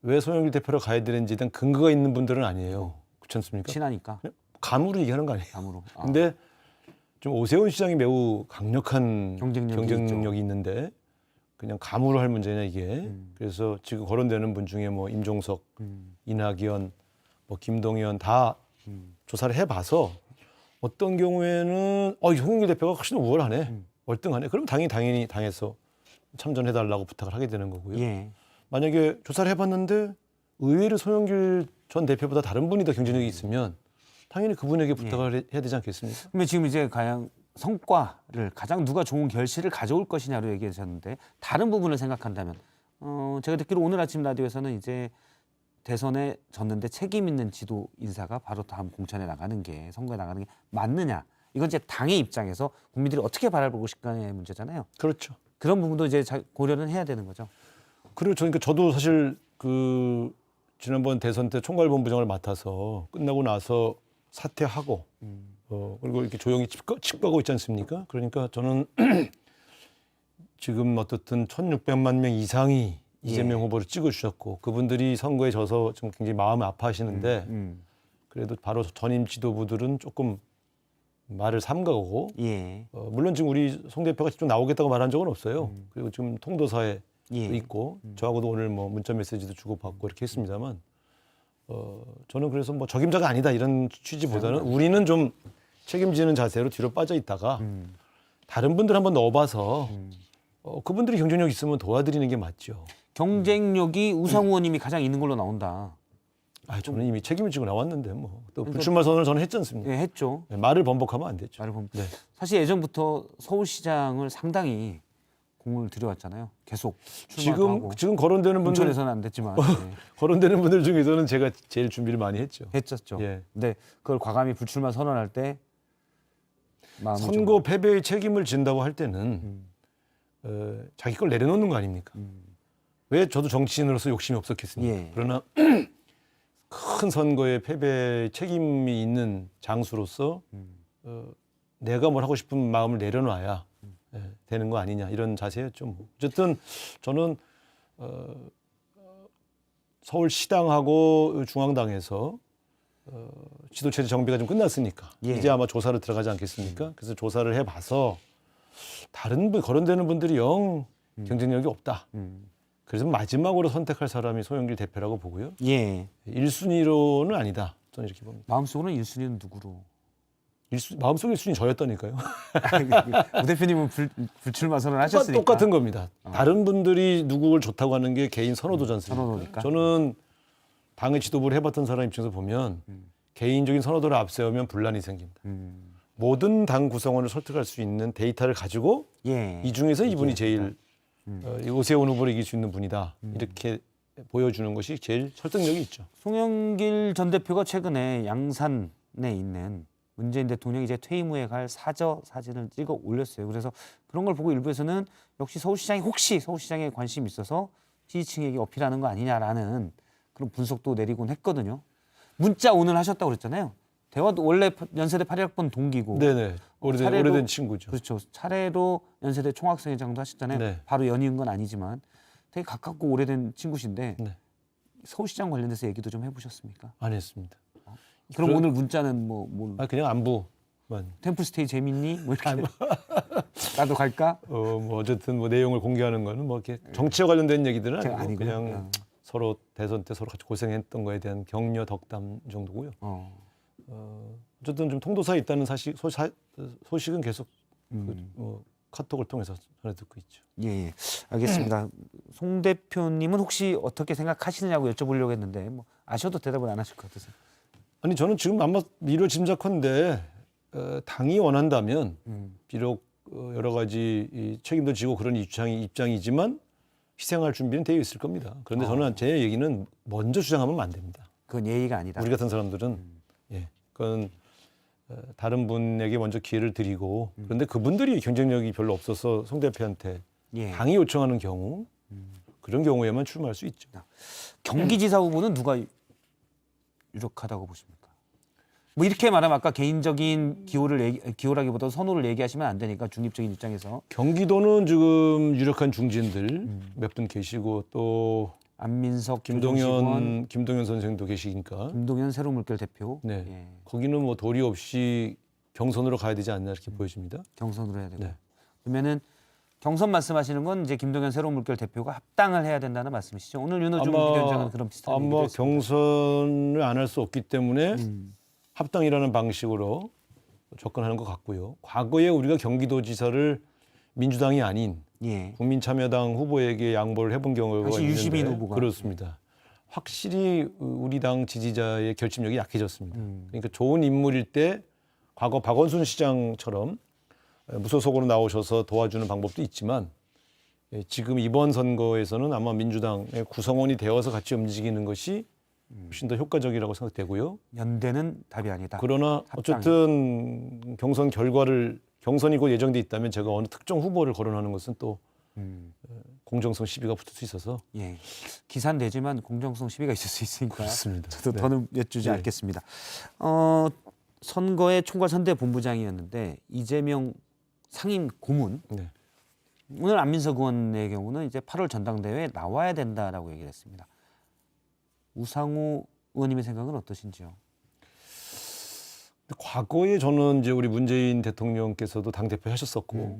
왜 송영길 대표로 가야 되는지에 대한 근거가 있는 분들은 아니에요. 그렇지 않습니까? 친하니까. 감으로 얘기하는 거 아니에요. 감으로. 아. 근데 좀 오세훈 시장이 매우 강력한 경쟁력이 있는데 그냥 감으로 할 문제냐 이게. 그래서 지금 거론되는 분 중에 뭐 임종석, 이낙연, 뭐 김동연 다 조사를 해봐서 어떤 경우에는 송영길 대표가 훨씬 우월하네, 월등하네. 그럼 당연히 당에서 참전해달라고 부탁을 하게 되는 거고요. 예. 만약에 조사를 해봤는데 의외로 송영길 전 대표보다 다른 분이 더 경쟁력이 있으면 당연히 그분에게 부탁을 해야 되지 않겠습니까? 그러면 지금 이제 가장 성과를 가장 누가 좋은 결실을 가져올 것이냐로 얘기하셨는데 다른 부분을 생각한다면 제가 듣기로 오늘 아침 라디오에서는 이제 대선에 졌는데 책임 있는 지도 인사가 바로 다음 공천에 나가는 게 선거에 나가는 게 맞느냐 이건 이제 당의 입장에서 국민들이 어떻게 바라보고 싶냐의 문제잖아요. 그렇죠. 그런 부분도 이제 고려는 해야 되는 거죠. 그리고 그러니까 저도 사실 그 지난번 대선 때 총괄본부장을 맡아서 끝나고 나서 사퇴하고 그리고 이렇게 조용히 칩거하고 있지 않습니까? 그러니까 저는 지금 어떻든 1,600만 명 이상이 이재명 후보를 찍어주셨고 그분들이 선거에 져서 지금 굉장히 마음을 아파하시는데 그래도 바로 전임 지도부들은 조금 말을 삼가고 물론 지금 우리 송 대표가 직접 나오겠다고 말한 적은 없어요. 그리고 지금 통도사에 있고 저하고도 오늘 뭐 문자 메시지도 주고받고 이렇게 했습니다만 저는 그래서 뭐 적임자가 아니다 이런 취지보다는 우리는 좀 책임지는 자세로 뒤로 빠져 있다가 다른 분들 한번 넣어봐서 그분들이 경쟁력 있으면 도와드리는 게 맞죠. 경쟁력이 우상호 의원님이 가장 있는 걸로 나온다. 저는 이미 책임을 지고 나왔는데 뭐 또 불출마 선언을 저는 했지 않습니까? 예, 했죠. 말을 번복하면 안 되죠. 네. 사실 예전부터 서울시장을 상당히 공을 들여왔잖아요. 계속 출마도 하고. 지금 거론되는 분들 공천에서는 안 됐지만 거론되는 분들 중에서는 제가 제일 준비를 많이 했죠. 했었죠. 예. 근데 그걸 과감히 불출마 선언할 때 선거 패배의 책임을 진다고 할 때는 자기 걸 내려놓는 거 아닙니까? 왜 저도 정치인으로서 욕심이 없었겠습니까? 그러나 큰 선거의 패배의 책임이 있는 장수로서 내가 뭘 하고 싶은 마음을 내려놔야 되는 거 아니냐 이런 자세였죠. 뭐. 어쨌든 저는 서울시당하고 중앙당에서 지도체제 정비가 좀 끝났으니까 이제 아마 조사를 들어가지 않겠습니까? 그래서 조사를 해봐서 다른 분 거론되는 분들이 영 경쟁력이 없다. 그래서 마지막으로 선택할 사람이 송영길 대표라고 보고요. 1순위로는 아니다. 저는 이렇게 봅니다. 마음속으로는 1순위는 누구로? 마음속 1순위 저였다니까요. 우 대표님은 불출마 선언하셨으니까. 똑같은 겁니다. 다른 분들이 누구를 좋다고 하는 게 개인 선호도지 않습니까? 선호도니까. 저는 당의 지도부를 해봤던 사람 입장에서 보면 개인적인 선호도를 앞세우면 분란이 생깁니다. 모든 당 구성원을 설득할 수 있는 데이터를 가지고 이 중에서 이분이 제일 오세훈 후보를 이길 수 있는 분이다. 이렇게 보여주는 것이 제일 설득력이 있죠. 송영길 전 대표가 최근에 양산에 있는 문재인 대통령이 이제 퇴임 후에 갈 사저 사진을 찍어 올렸어요. 그래서 그런 걸 보고 일부에서는 역시 혹시 서울시장에 관심이 있어서 지지층에게 어필하는 거 아니냐라는 그런 분석도 내리곤 했거든요. 문자 오늘 하셨다고 그랬잖아요. 대화도 원래 연세대 8학번 동기고. 네네. 오래된 친구죠. 그렇죠. 차례로 연세대 총학생회장도 하셨잖아요. 네. 바로 연이은 건 아니지만 되게 가깝고 오래된 친구신데 서울시장 관련돼서 얘기도 좀 해보셨습니까? 안 했습니다. 그럼 오늘 문자는 뭐 그냥 안부만. 템플스테이 재밌니? 뭐 이렇게 나도 갈까? 뭐 어쨌든 뭐 내용을 공개하는 거는 뭐 이렇게 정치와 관련된 얘기들은 아니고 그냥 서로 대선 때 서로 같이 고생했던 거에 대한 격려 덕담 정도고요. 어쨌든 좀 통도사에 있다는 소식은 계속 카톡을 통해서 전해 듣고 있죠. 예, 알겠습니다. 송 대표님은 혹시 어떻게 생각하시느냐고 여쭤보려고 했는데 뭐 아셔도 대답을 안 하실 것 같으세요. 아니 저는 지금 아마 미뤄 짐작컨대 당이 원한다면 비록 여러 가지 이 책임도 지고 그런 입장이지만 희생할 준비는 되어 있을 겁니다. 그런데 저는 제 얘기는 먼저 주장하면 안 됩니다. 그건 예의가 아니다. 우리 같은 사람들은 그건 다른 분에게 먼저 기회를 드리고 그런데 그분들이 경쟁력이 별로 없어서 송 대표한테 당이 요청하는 경우 그런 경우에만 출마할 수 있죠. 경기지사 후보는 누가 유력하다고 보십니까? 뭐 이렇게 말하면 아까 개인적인 기호라기보다 선호를 얘기하시면 안 되니까 중립적인 입장에서 경기도는 지금 유력한 중진들 몇 분 계시고 또 안민석, 김동연 선생도 계시니까 김동연 새로운 물결 대표. 네. 예. 거기는 뭐 도리 없이 경선으로 가야 되지 않나 이렇게 보여집니다. 경선으로 해야 되고. 네. 그러면은 경선 말씀하시는 건 이제 김동연 새로운 물결 대표가 합당을 해야 된다는 말씀이시죠? 오늘 윤호중 비대위원장은 그런 비슷한 얘기를 아마 했습니다. 경선을 안 할 수 없기 때문에 합당이라는 방식으로 접근하는 것 같고요. 과거에 우리가 경기도지사를 민주당이 아닌 국민참여당 후보에게 양보를 해본 경우가 당시 있는데 유시민 후보가. 그렇습니다. 확실히 우리 당 지지자의 결집력이 약해졌습니다. 그러니까 좋은 인물일 때 과거 박원순 시장처럼 무소속으로 나오셔서 도와주는 방법도 있지만 지금 이번 선거에서는 아마 민주당의 구성원이 되어서 같이 움직이는 것이 훨씬 더 효과적이라고 생각되고요. 연대는 답이 아니다. 그러나 어쨌든 경선 결과를 경선이 곧 예정돼 있다면 제가 어느 특정 후보를 거론하는 것은 또 공정성 시비가 붙을 수 있어서 기산 되지만 공정성 시비가 있을 수 있으니까 그렇습니다. 저도 더는 여쭈지 않겠습니다. 선거의 총괄선대본부장이었는데 이재명 상임 고문. 오늘 안민석 의원의 경우는 이제 8월 전당대회에 나와야 된다라고 얘기를 했습니다. 우상호 의원님의 생각은 어떠신지요? 과거에 저는 이제 우리 문재인 대통령께서도 당 대표 하셨었고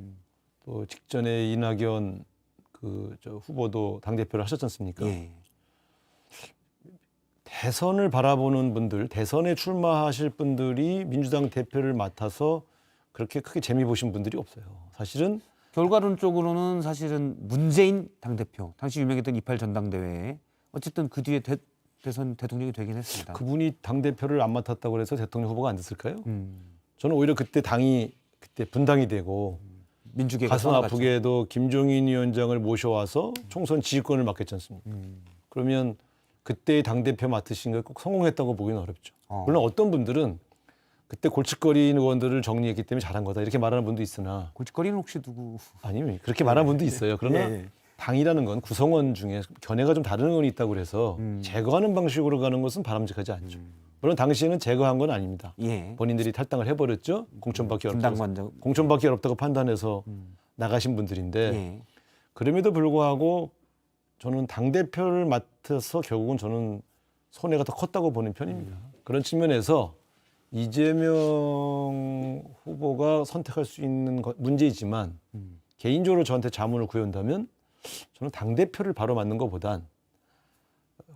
또 직전에 이낙연 저 후보도 당 대표를 하셨지 않습니까? 대선을 바라보는 분들, 대선에 출마하실 분들이 민주당 대표를 맡아서 그렇게 크게 재미 보신 분들이 없어요. 사실은 결과론적으로는 사실은 문재인 당대표, 당시 유명했던 28 전당대회에 어쨌든 그 뒤에 대선 대통령이 되긴 했습니다. 그분이 당대표를 안 맡았다고 해서 대통령 후보가 안 됐을까요? 저는 오히려 그때 당이 그때 분당이 되고 민주계가 가슴 아프게도 김종인 위원장을 모셔와서 총선 지휘권을 맡겼지 않습니까? 그러면 그때의 당대표 맡으신 걸 꼭 성공했다고 보기는 어렵죠. 물론 어떤 분들은 그때 골칫거리는 의원들을 정리했기 때문에 잘한 거다 이렇게 말하는 분도 있으나 골칫거리는 혹시 누구? 아니 그렇게 말하는 분도 있어요. 그러나 당이라는 건 구성원 중에 견해가 좀 다른 의원이 있다고 그래서 제거하는 방식으로 가는 것은 바람직하지 않죠. 물론 당시에는 제거한 건 아닙니다. 본인들이 탈당을 해버렸죠. 공천받기 어렵다고 판단해서 나가신 분들인데 그럼에도 불구하고 저는 당대표를 맡아서 결국은 저는 손해가 더 컸다고 보는 편입니다. 그런 측면에서 이재명 후보가 선택할 수 있는 문제이지만 개인적으로 저한테 자문을 구한다면 저는 당대표를 바로 맡는 것보단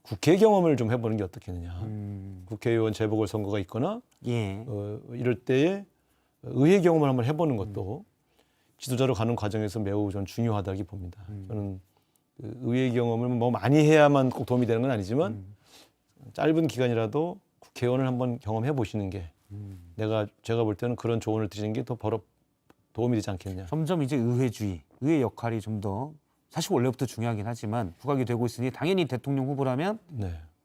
국회 경험을 좀 해보는 게 어떻겠느냐. 국회의원 재보궐선거가 있거나 이럴 때에 의회 경험을 한번 해보는 것도 지도자로 가는 과정에서 매우 전 중요하다고 봅니다. 저는 그 의회 경험을 뭐 많이 해야만 꼭 도움이 되는 건 아니지만 짧은 기간이라도 국회의원을 한번 경험해 보시는 게 제가 볼 때는 그런 조언을 드리는 게 더 도움이 되지 않겠냐. 점점 이제 의회 역할이 좀 더 사실 원래부터 중요하긴 하지만 부각이 되고 있으니 당연히 대통령 후보라면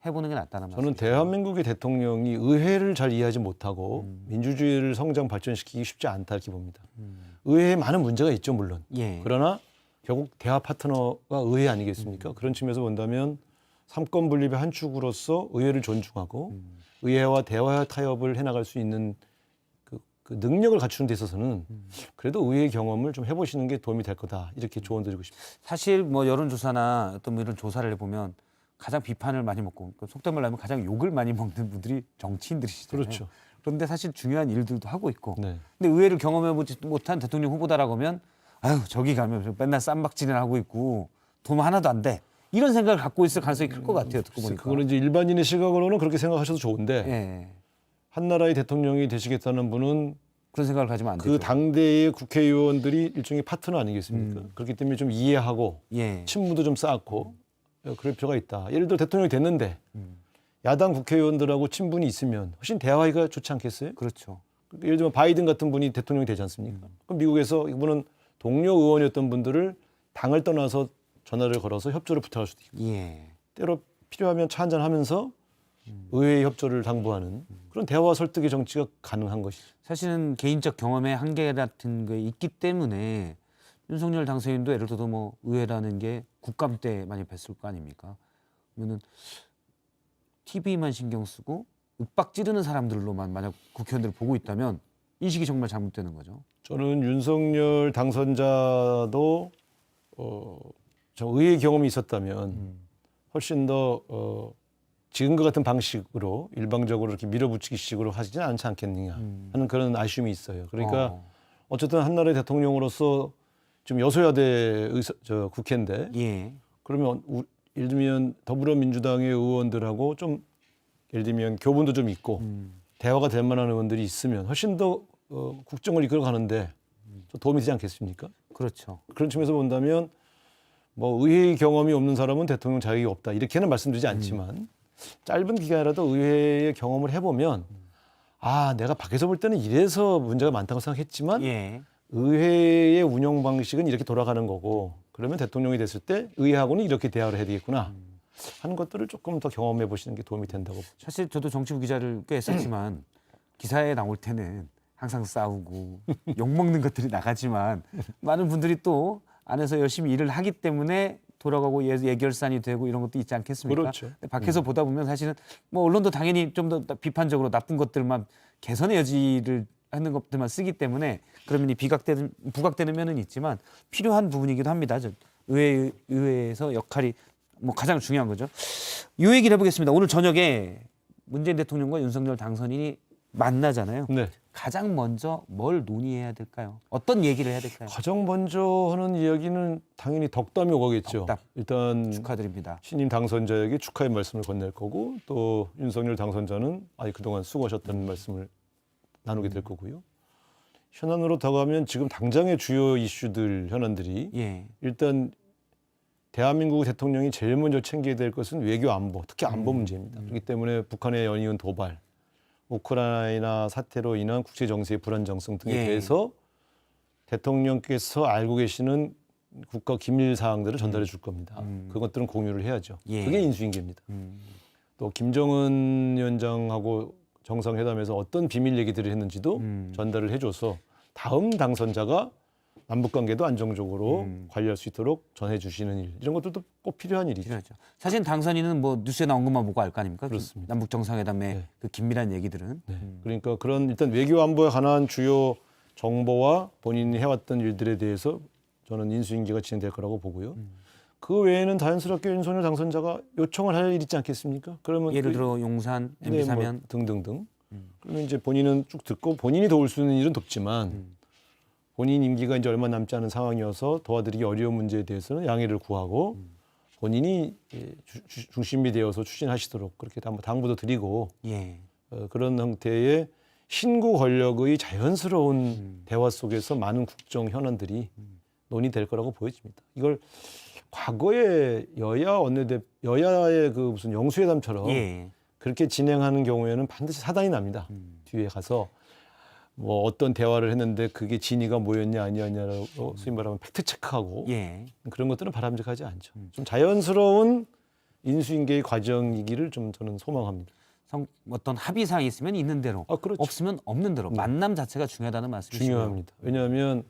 해보는 게 낫다는 말씀. 저는 대한민국의 대통령이 의회를 잘 이해하지 못하고 민주주의를 성장 발전시키기 쉽지 않다 이렇게 봅니다. 의회에 많은 문제가 있죠 물론. 그러나 결국 대화 파트너가 의회 아니겠습니까? 그런 측면에서 본다면 삼권 분립의 한 축으로서 의회를 존중하고 의회와 대화 타협을 해나갈 수 있는 그 능력을 갖추는 데 있어서는 그래도 의회 경험을 좀 해보시는 게 도움이 될 거다 이렇게 조언드리고 싶습니다. 사실 뭐 여론조사나 어떤 뭐 이런 조사를 해보면 가장 비판을 많이 먹고 속된 말로 하면 가장 욕을 많이 먹는 분들이 정치인들이시잖아요. 그렇죠. 그런데 사실 중요한 일들도 하고 있고 네. 근데 의회를 경험해보지 못한 대통령 후보다라고 하면 아유 저기 가면 맨날 쌈박질을 하고 있고 돈 하나도 안 돼. 이런 생각을 갖고 있을 가능성이 클 것 같아요. 듣고 보니까. 그거는 이제 일반인의 시각으로는 그렇게 생각하셔도 좋은데 한나라의 대통령이 되시겠다는 분은 그런 생각을 가지면 안 그 되죠. 당대의 국회의원들이 일종의 파트너 아니겠습니까? 그렇기 때문에 좀 이해하고 예. 친무도 좀 쌓고 그럴 필요가 있다. 예를 들어 대통령이 됐는데 야당 국회의원들하고 친분이 있으면 훨씬 대화가 좋지 않겠어요? 그렇죠. 예를 들면 바이든 같은 분이 대통령이 되지 않습니까? 그럼 미국에서 이분은 동료 의원이었던 분들을 당을 떠나서 전화를 걸어서 협조를 부탁할 수도 있고 예. 때로 필요하면 차 한잔 하면서 의회의 협조를 당부하는 그런 대화 설득의 정치가 가능한 것이죠. 사실은 개인적 경험의 한계 같은 게 있기 때문에 윤석열 당선인도 예를 들어서 뭐 의회라는 게 국감 때 많이 뵀을 거 아닙니까? 그러면은 TV만 신경 쓰고 윽박 지르는 사람들로만 만약 국회의원들을 보고 있다면 인식이 정말 잘못되는 거죠. 저는 윤석열 당선자도 저 의회 경험이 있었다면 훨씬 더 지금과 같은 방식으로 일방적으로 이렇게 밀어붙이기식으로 하지는 않지 않겠느냐 하는 그런 아쉬움이 있어요. 그러니까 어쨌든 한나라의 대통령으로서 지금 여소야대 국회인데 예. 그러면 예를 들면 더불어민주당의 의원들하고 좀 예를 들면 교분도 좀 있고 대화가 될 만한 의원들이 있으면 훨씬 더 국정을 이끌어가는데 도움이 되지 않겠습니까? 그렇죠. 그런 측면에서 본다면 뭐 의회 경험이 없는 사람은 대통령 자격이 없다 이렇게는 말씀드리지 않지만 짧은 기간이라도 의회의 경험을 해보면 아 내가 밖에서 볼 때는 이래서 문제가 많다고 생각했지만 예. 의회의 운영 방식은 이렇게 돌아가는 거고 그러면 대통령이 됐을 때 의회하고는 이렇게 대화를 해야 되겠구나 하는 것들을 조금 더 경험해 보시는 게 도움이 된다고 보죠. 사실 저도 정치부 기자를 꽤 했었지만 기사에 나올 때는 항상 싸우고 욕먹는 것들이 나가지만 많은 분들이 또 안에서 열심히 일을 하기 때문에 돌아가고 예결산이 되고 이런 것도 있지 않겠습니까? 그렇죠. 근데 밖에서 보다 보면 사실은 뭐 언론도 당연히 좀 더 비판적으로 나쁜 것들만 개선의 여지를 하는 것들만 쓰기 때문에 그러면 이 부각되는 면은 있지만 필요한 부분이기도 합니다. 의회에서 역할이 뭐 가장 중요한 거죠. 이 얘기를 해보겠습니다. 오늘 저녁에 문재인 대통령과 윤석열 당선인이 만나잖아요. 네. 가장 먼저 뭘 논의해야 될까요? 어떤 얘기를 해야 될까요? 가장 먼저 하는 이야기는 당연히 덕담이 오겠죠. 덕담. 일단 축하드립니다. 신임 당선자에게 축하의 말씀을 건넬 거고 또 윤석열 당선자는 그동안 수고하셨다는 말씀을 나누게 될 거고요. 현안으로 다가가면 지금 당장의 주요 이슈들 현안들이 예. 일단 대한민국 대통령이 제일 먼저 챙겨야 될 것은 외교 안보, 특히 안보 문제입니다. 그렇기 때문에 북한의 연이은 도발, 우크라이나 사태로 인한 국제 정세의 불안정성 등에 예. 대해서 대통령께서 알고 계시는 국가 기밀 사항들을 전달해 줄 겁니다. 그것들은 공유를 해야죠. 예. 그게 인수인계입니다. 또 김정은 위원장하고 정상회담에서 어떤 비밀 얘기들을 했는지도 전달을 해줘서 다음 당선자가 남북관계도 안정적으로 관리할 수 있도록 전해주시는 일 이런 것들도 꼭 필요한 일이죠. 필요하죠. 사실 당선인은 뭐 뉴스에 나온 것만 보고 알 거 아닙니까? 그렇습니다. 남북 정상회담의 네. 그 긴밀한 얘기들은. 그러니까 그런 일단 외교 안보에 관한 주요 정보와 본인이 해왔던 일들에 대해서 저는 인수인계가 진행될 거라고 보고요. 그 외에는 자연스럽게 윤석열 당선자가 요청을 할 일 있지 않겠습니까? 그러면 예를 들어 용산, MB 사면 뭐 등등등. 그러면 이제 본인은 쭉 듣고 본인이 도울 수 있는 일은 돕지만 본인 임기가 이제 얼마 남지 않은 상황이어서 도와드리기 어려운 문제에 대해서는 양해를 구하고 본인이 중심이 되어서 추진하시도록 그렇게 한번 당부도 드리고 예. 그런 형태의 신구 권력의 자연스러운 대화 속에서 많은 국정 현안들이 논의될 거라고 보여집니다. 이걸 과거에 여야의 그 무슨 영수회담처럼 예. 그렇게 진행하는 경우에는 반드시 사단이 납니다. 뒤에 가서 뭐 어떤 대화를 했는데 그게 진위가 뭐였냐 아니었냐라고 소위 말하면 팩트 체크하고 예. 그런 것들은 바람직하지 않죠. 좀 자연스러운 인수인계의 과정이기를 좀 저는 소망합니다. 어떤 합의사항이 있으면 있는 대로, 그렇죠. 없으면 없는 대로 만남 자체가 중요하다는 말씀이시죠. 중요합니다. 왜냐하면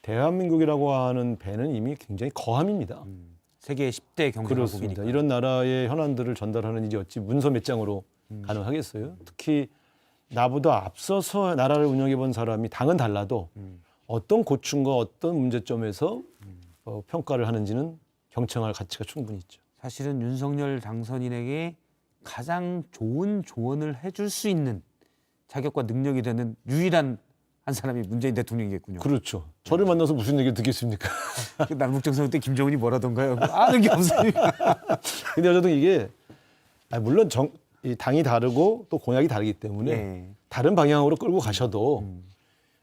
대한민국이라고 하는 배는 이미 굉장히 거함입니다. 세계 10대 그렇습니다. 경제국이니까. 이런 나라의 현안들을 전달하는 일이 어찌 문서 몇 장으로 가능하겠어요? 특히 나보다 앞서서 나라를 운영해 본 사람이 당은 달라도 어떤 고충과 어떤 문제점에서 평가를 하는지는 경청할 가치가 충분히 있죠. 사실은 윤석열 당선인에게 가장 좋은 조언을 해줄 수 있는 자격과 능력이 되는 유일한 한 사람이 문재인 대통령이겠군요. 그렇죠. 저를 만나서 무슨 얘기를 듣겠습니까? 남북 정상회 때 김정은이 뭐라던가요? 아는 게 없으니까. 근데 어쨌든 이게 물론 이 당이 다르고 또 공약이 다르기 때문에 예. 다른 방향으로 끌고 가셔도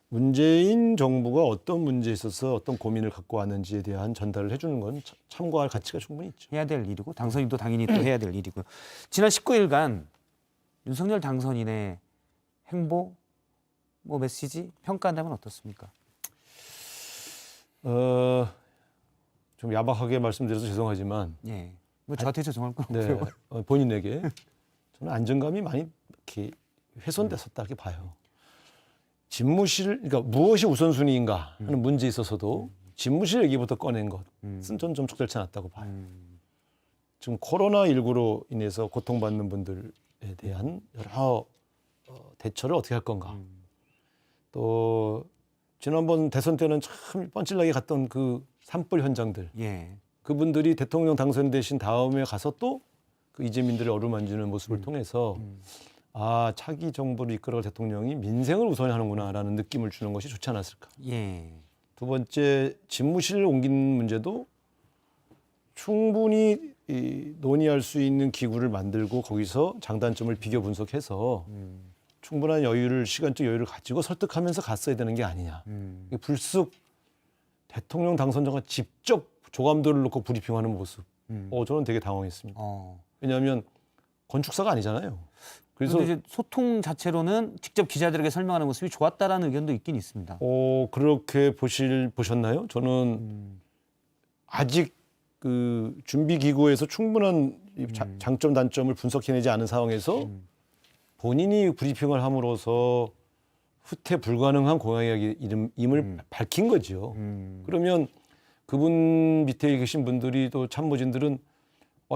문재인 정부가 어떤 문제에 있어서 어떤 고민을 갖고 왔는지에 대한 전달을 해주는 건 참고할 가치가 충분히 있죠. 해야 될 일이고 당선인도 당연히 또 해야 될 일이고요. 지난 19일간 윤석열 당선인의 행보, 뭐 메시지 평가한다면 어떻습니까? 좀 야박하게 말씀드려서 죄송하지만 예. 뭐 저한테 죄송할 건 네, 없고요. 본인에게 저는 안정감이 많이 이렇게 훼손됐었다 이렇게 봐요. 집무실, 그러니까 무엇이 우선순위인가 하는 문제에 있어서도 집무실 얘기부터 꺼낸 것은 저는 좀 적절치 않았다고 봐요. 지금 코로나19로 인해서 고통받는 분들에 대한 여러 대처를 어떻게 할 건가. 또 지난번 대선 때는 참 뻔질나게 갔던 그 산불 현장들. 예. 그분들이 대통령 당선되신 다음에 가서 또 그 이재민들의 어루만지는 모습을 통해서 아, 차기 정부를 이끌어갈 대통령이 민생을 우선하는구나라는 느낌을 주는 것이 좋지 않았을까. 예. 두 번째, 집무실을 옮기는 문제도 충분히 논의할 수 있는 기구를 만들고 거기서 장단점을 비교 분석해서 충분한 여유를, 시간적 여유를 가지고 설득하면서 갔어야 되는 게 아니냐. 이게 불쑥 대통령 당선자가 직접 조감도를 놓고 브리핑하는 모습. 저는 되게 당황했습니다. 왜냐하면 건축사가 아니잖아요. 그래서 이제 소통 자체로는 직접 기자들에게 설명하는 모습이 좋았다라는 의견도 있긴 있습니다. 그렇게 보셨나요? 저는 아직 그 준비 기구에서 충분한 장점 단점을 분석해내지 않은 상황에서 본인이 브리핑을 함으로써 후퇴 불가능한 공약임을 밝힌 거죠. 그러면 그분 밑에 계신 분들이 또 참모진들은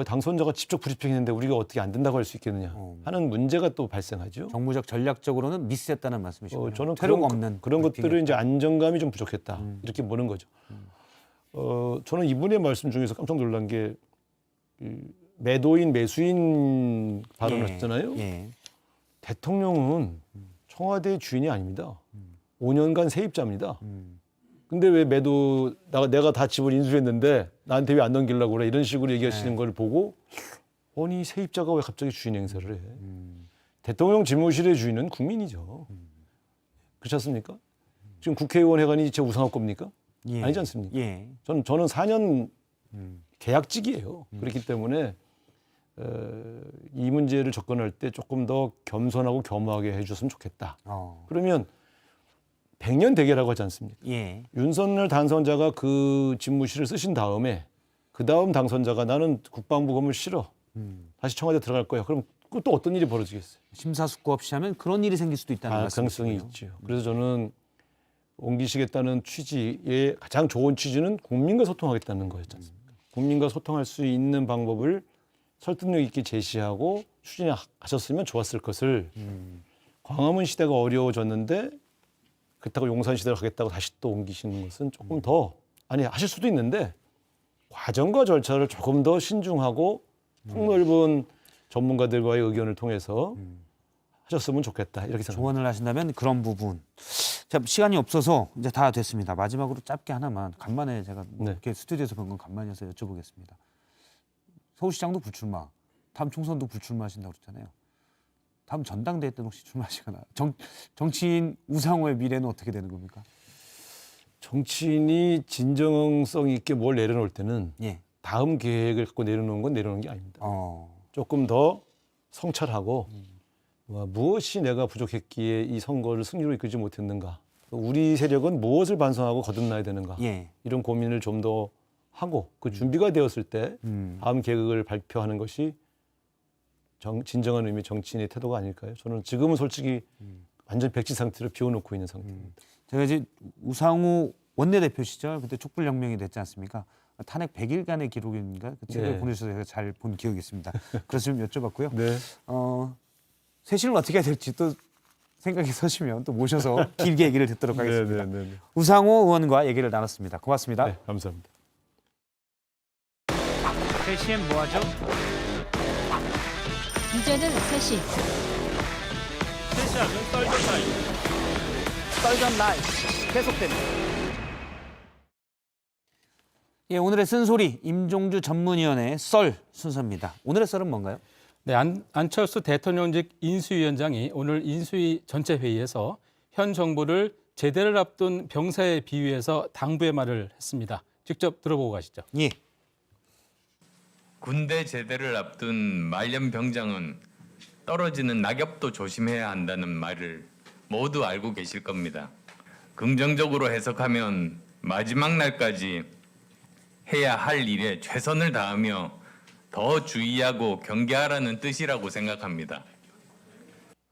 당선자가 직접 브리핑했는데 우리가 어떻게 안 된다고 할 수 있겠느냐 하는 문제가 또 발생하죠. 정무적 전략적으로는 미스했다는 말씀이시죠. 저는 퇴로가 없는 그런 것들을 이제 안정감이 좀 부족했다 이렇게 보는 거죠. 저는 이분의 말씀 중에서 깜짝 놀란 게 매도인 매수인 발언을 하셨잖아요. 예. 대통령은 청와대 주인이 아닙니다. 5년간 세입자입니다. 근데 왜 내가 다 집을 인수했는데 나한테 왜 안 넘기려고 그래 이런 식으로 얘기하시는 걸 보고 아니 세입자가 왜 갑자기 주인 행세를 해. 대통령 집무실의 주인은 국민이죠. 그렇지 않습니까? 지금 국회의원 회관이 제 우상할 겁니까? 예. 아니지 않습니까? 예. 저는 4년 계약직이에요. 그렇기 때문에 이 문제를 접근할 때 조금 더 겸손하고 겸허하게 해줬으면 좋겠다. 그러면 100년 대계라고 하지 않습니까? 예. 윤석열 당선자가 그 집무실을 쓰신 다음에 그 다음 당선자가 나는 국방부 건물 싫어. 다시 청와대 들어갈 거야. 그럼 또 어떤 일이 벌어지겠어요? 심사숙고 없이 하면 그런 일이 생길 수도 있다는 가능성이 말씀이시고요. 있죠. 그래서 저는 옮기시겠다는 취지의 가장 좋은 취지는 국민과 소통하겠다는 거였지 않습니까? 국민과 소통할 수 있는 방법을 설득력 있게 제시하고 추진하셨으면 좋았을 것을 광화문 시대가 어려워졌는데 그렇다고 용산 시대로 가겠다고 다시 또 옮기시는 것은 조금 더 하실 수도 있는데 과정과 절차를 조금 더 신중하고 폭넓은 전문가들과의 의견을 통해서 하셨으면 좋겠다 이렇게 생각합니다. 조언을 하신다면 그런 부분. 자, 시간이 없어서 이제 다 됐습니다. 마지막으로 짧게 하나만 간만에 제가 이렇게 스튜디오에서 본 건 간만이어서 여쭤보겠습니다. 서울시장도 불출마, 다음 총선도 불출마하신다고 그랬잖아요. 다음 전당대회 때는 혹시 출마하시거나 정치인 우상호의 미래는 어떻게 되는 겁니까? 정치인이 진정성 있게 뭘 내려놓을 때는 예. 다음 계획을 갖고 내려놓는 건 내려놓는 게 아닙니다. 조금 더 성찰하고 무엇이 내가 부족했기에 이 선거를 승리로 이끌지 못했는가. 우리 세력은 무엇을 반성하고 거듭나야 되는가. 예. 이런 고민을 좀 더 하고 그 준비가 되었을 때 다음 계획을 발표하는 것이 진정한 의미의 정치인의 태도가 아닐까요? 저는 지금은 솔직히 완전 백지 상태로 비워놓고 있는 상태입니다. 제가 이제 우상호 원내대표 시절 그때 촛불혁명이 됐지 않습니까? 탄핵 100일간의 기록인가 그 책을 네. 보내주셔서 제가 잘 본 기억이 있습니다. 그래서 좀 여쭤봤고요. 네. 쇄신을 어떻게 해야 될지 또 생각이 서시면 또 모셔서 길게 얘기를 듣도록 하겠습니다. 네. 우상호 의원과 얘기를 나눴습니다. 고맙습니다. 네, 감사합니다. 3시엔 뭐하죠? 이제는 3시. 3시하면 썰전 라이브. 썰전 라이브 계속됩니다. 예, 오늘의 쓴소리 임종주 전문위원의 썰 순서입니다. 오늘의 썰은 뭔가요? 네, 안철수 대통령직 인수위원장이 오늘 인수위 전체 회의에서 현 정부를 제대를 앞둔 병사에 비유해서 당부의 말을 했습니다. 직접 들어보고 가시죠. 예. 군대 제대를 앞둔 말년 병장은 떨어지는 낙엽도 조심해야 한다는 말을 모두 알고 계실 겁니다. 긍정적으로 해석하면 마지막 날까지 해야 할 일에 최선을 다하며 더 주의하고 경계하라는 뜻이라고 생각합니다.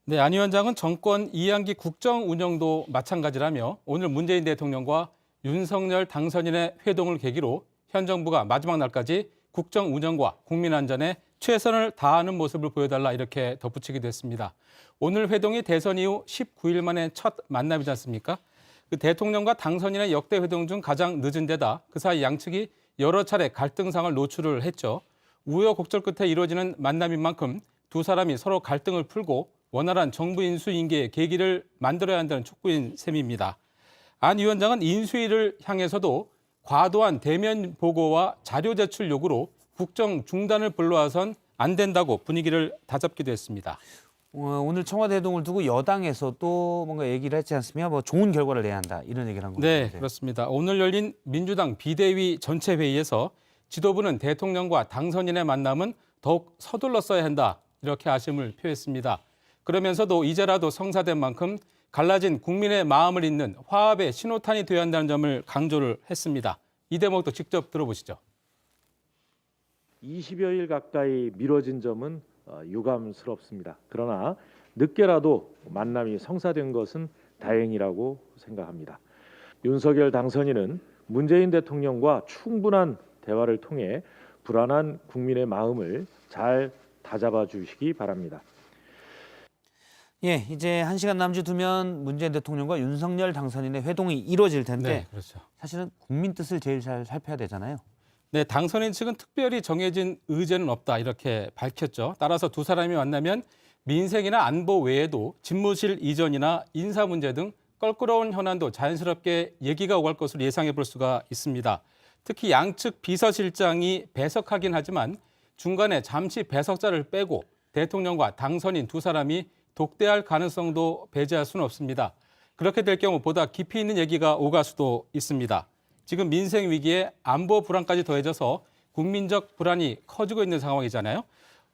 네, 안 위원장은 정권 2학기 국정 운영도 마찬가지라며 오늘 문재인 대통령과 윤석열 당선인의 회동을 계기로 현 정부가 마지막 날까지 국정 운영과 국민 안전에 최선을 다하는 모습을 보여달라 이렇게 덧붙이기도 했습니다. 오늘 회동이 대선 이후 19일 만에 첫 만남이지 않습니까? 그 대통령과 당선인의 역대 회동 중 가장 늦은 데다 그 사이 양측이 여러 차례 갈등상을 노출을 했죠. 우여곡절 끝에 이루어지는 만남인 만큼 두 사람이 서로 갈등을 풀고 원활한 정부 인수 인계의 계기를 만들어야 한다는 촉구인 셈입니다. 안 위원장은 인수위를 향해서도 과도한 대면 보고와 자료 제출 요구로 국정 중단을 불러와선 안 된다고 분위기를 다잡기도 했습니다. 오늘 청와대 회동을 두고 여당에서 또 뭔가 얘기를 했지 않습니까? 뭐 좋은 결과를 내야 한다 이런 얘기를 한 겁니다. 네, 그렇습니다. 오늘 열린 민주당 비대위 전체 회의에서 지도부는 대통령과 당선인의 만남은 더욱 서둘렀어야 한다 이렇게 아쉬움을 표했습니다. 그러면서도 이제라도 성사된 만큼 갈라진 국민의 마음을 잇는 화합의 신호탄이 되어야 한다는 점을 강조를 했습니다. 이 대목도 직접 들어보시죠. 20여일 가까이 미뤄진 점은 유감스럽습니다. 그러나 늦게라도 만남이 성사된 것은 다행이라고 생각합니다. 윤석열 당선인은 문재인 대통령과 충분한 대화를 통해 불안한 국민의 마음을 잘 다잡아 주시기 바랍니다. 예, 이제 1시간 남짓 두면 문재인 대통령과 윤석열 당선인의 회동이 이루어질 텐데 네, 그렇죠. 사실은 국민 뜻을 제일 잘 살펴야 되잖아요. 네, 당선인 측은 특별히 정해진 의제는 없다 이렇게 밝혔죠. 따라서 두 사람이 만나면 민생이나 안보 외에도 집무실 이전이나 인사 문제 등 껄끄러운 현안도 자연스럽게 얘기가 오갈 것으로 예상해 볼 수가 있습니다. 특히 양측 비서실장이 배석하긴 하지만 중간에 잠시 배석자를 빼고 대통령과 당선인 두 사람이 독대할 가능성도 배제할 수는 없습니다. 그렇게 될 경우 보다 깊이 있는 얘기가 오갈 수도 있습니다. 지금 민생 위기에 안보 불안까지 더해져서 국민적 불안이 커지고 있는 상황이잖아요.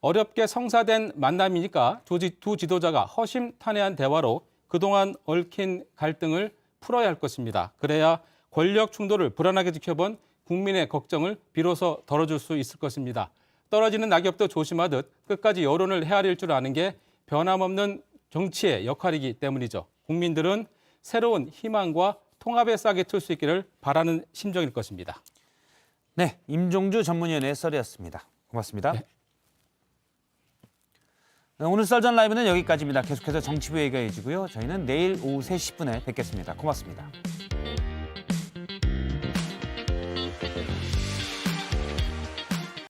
어렵게 성사된 만남이니까 두 지도자가 허심탄회한 대화로 그동안 얽힌 갈등을 풀어야 할 것입니다. 그래야 권력 충돌을 불안하게 지켜본 국민의 걱정을 비로소 덜어줄 수 있을 것입니다. 떨어지는 낙엽도 조심하듯 끝까지 여론을 헤아릴 줄 아는 게 변함없는 정치의 역할이기 때문이죠. 국민들은 새로운 희망과 통합의 싹이 틀 수 있기를 바라는 심정일 것입니다. 네, 임종주 전문위원의 썰이었습니다. 고맙습니다. 네. 오늘 썰전 라이브는 여기까지입니다. 계속해서 정치부 얘기가 이어지고요. 저희는 내일 오후 3시 10분에 뵙겠습니다. 고맙습니다.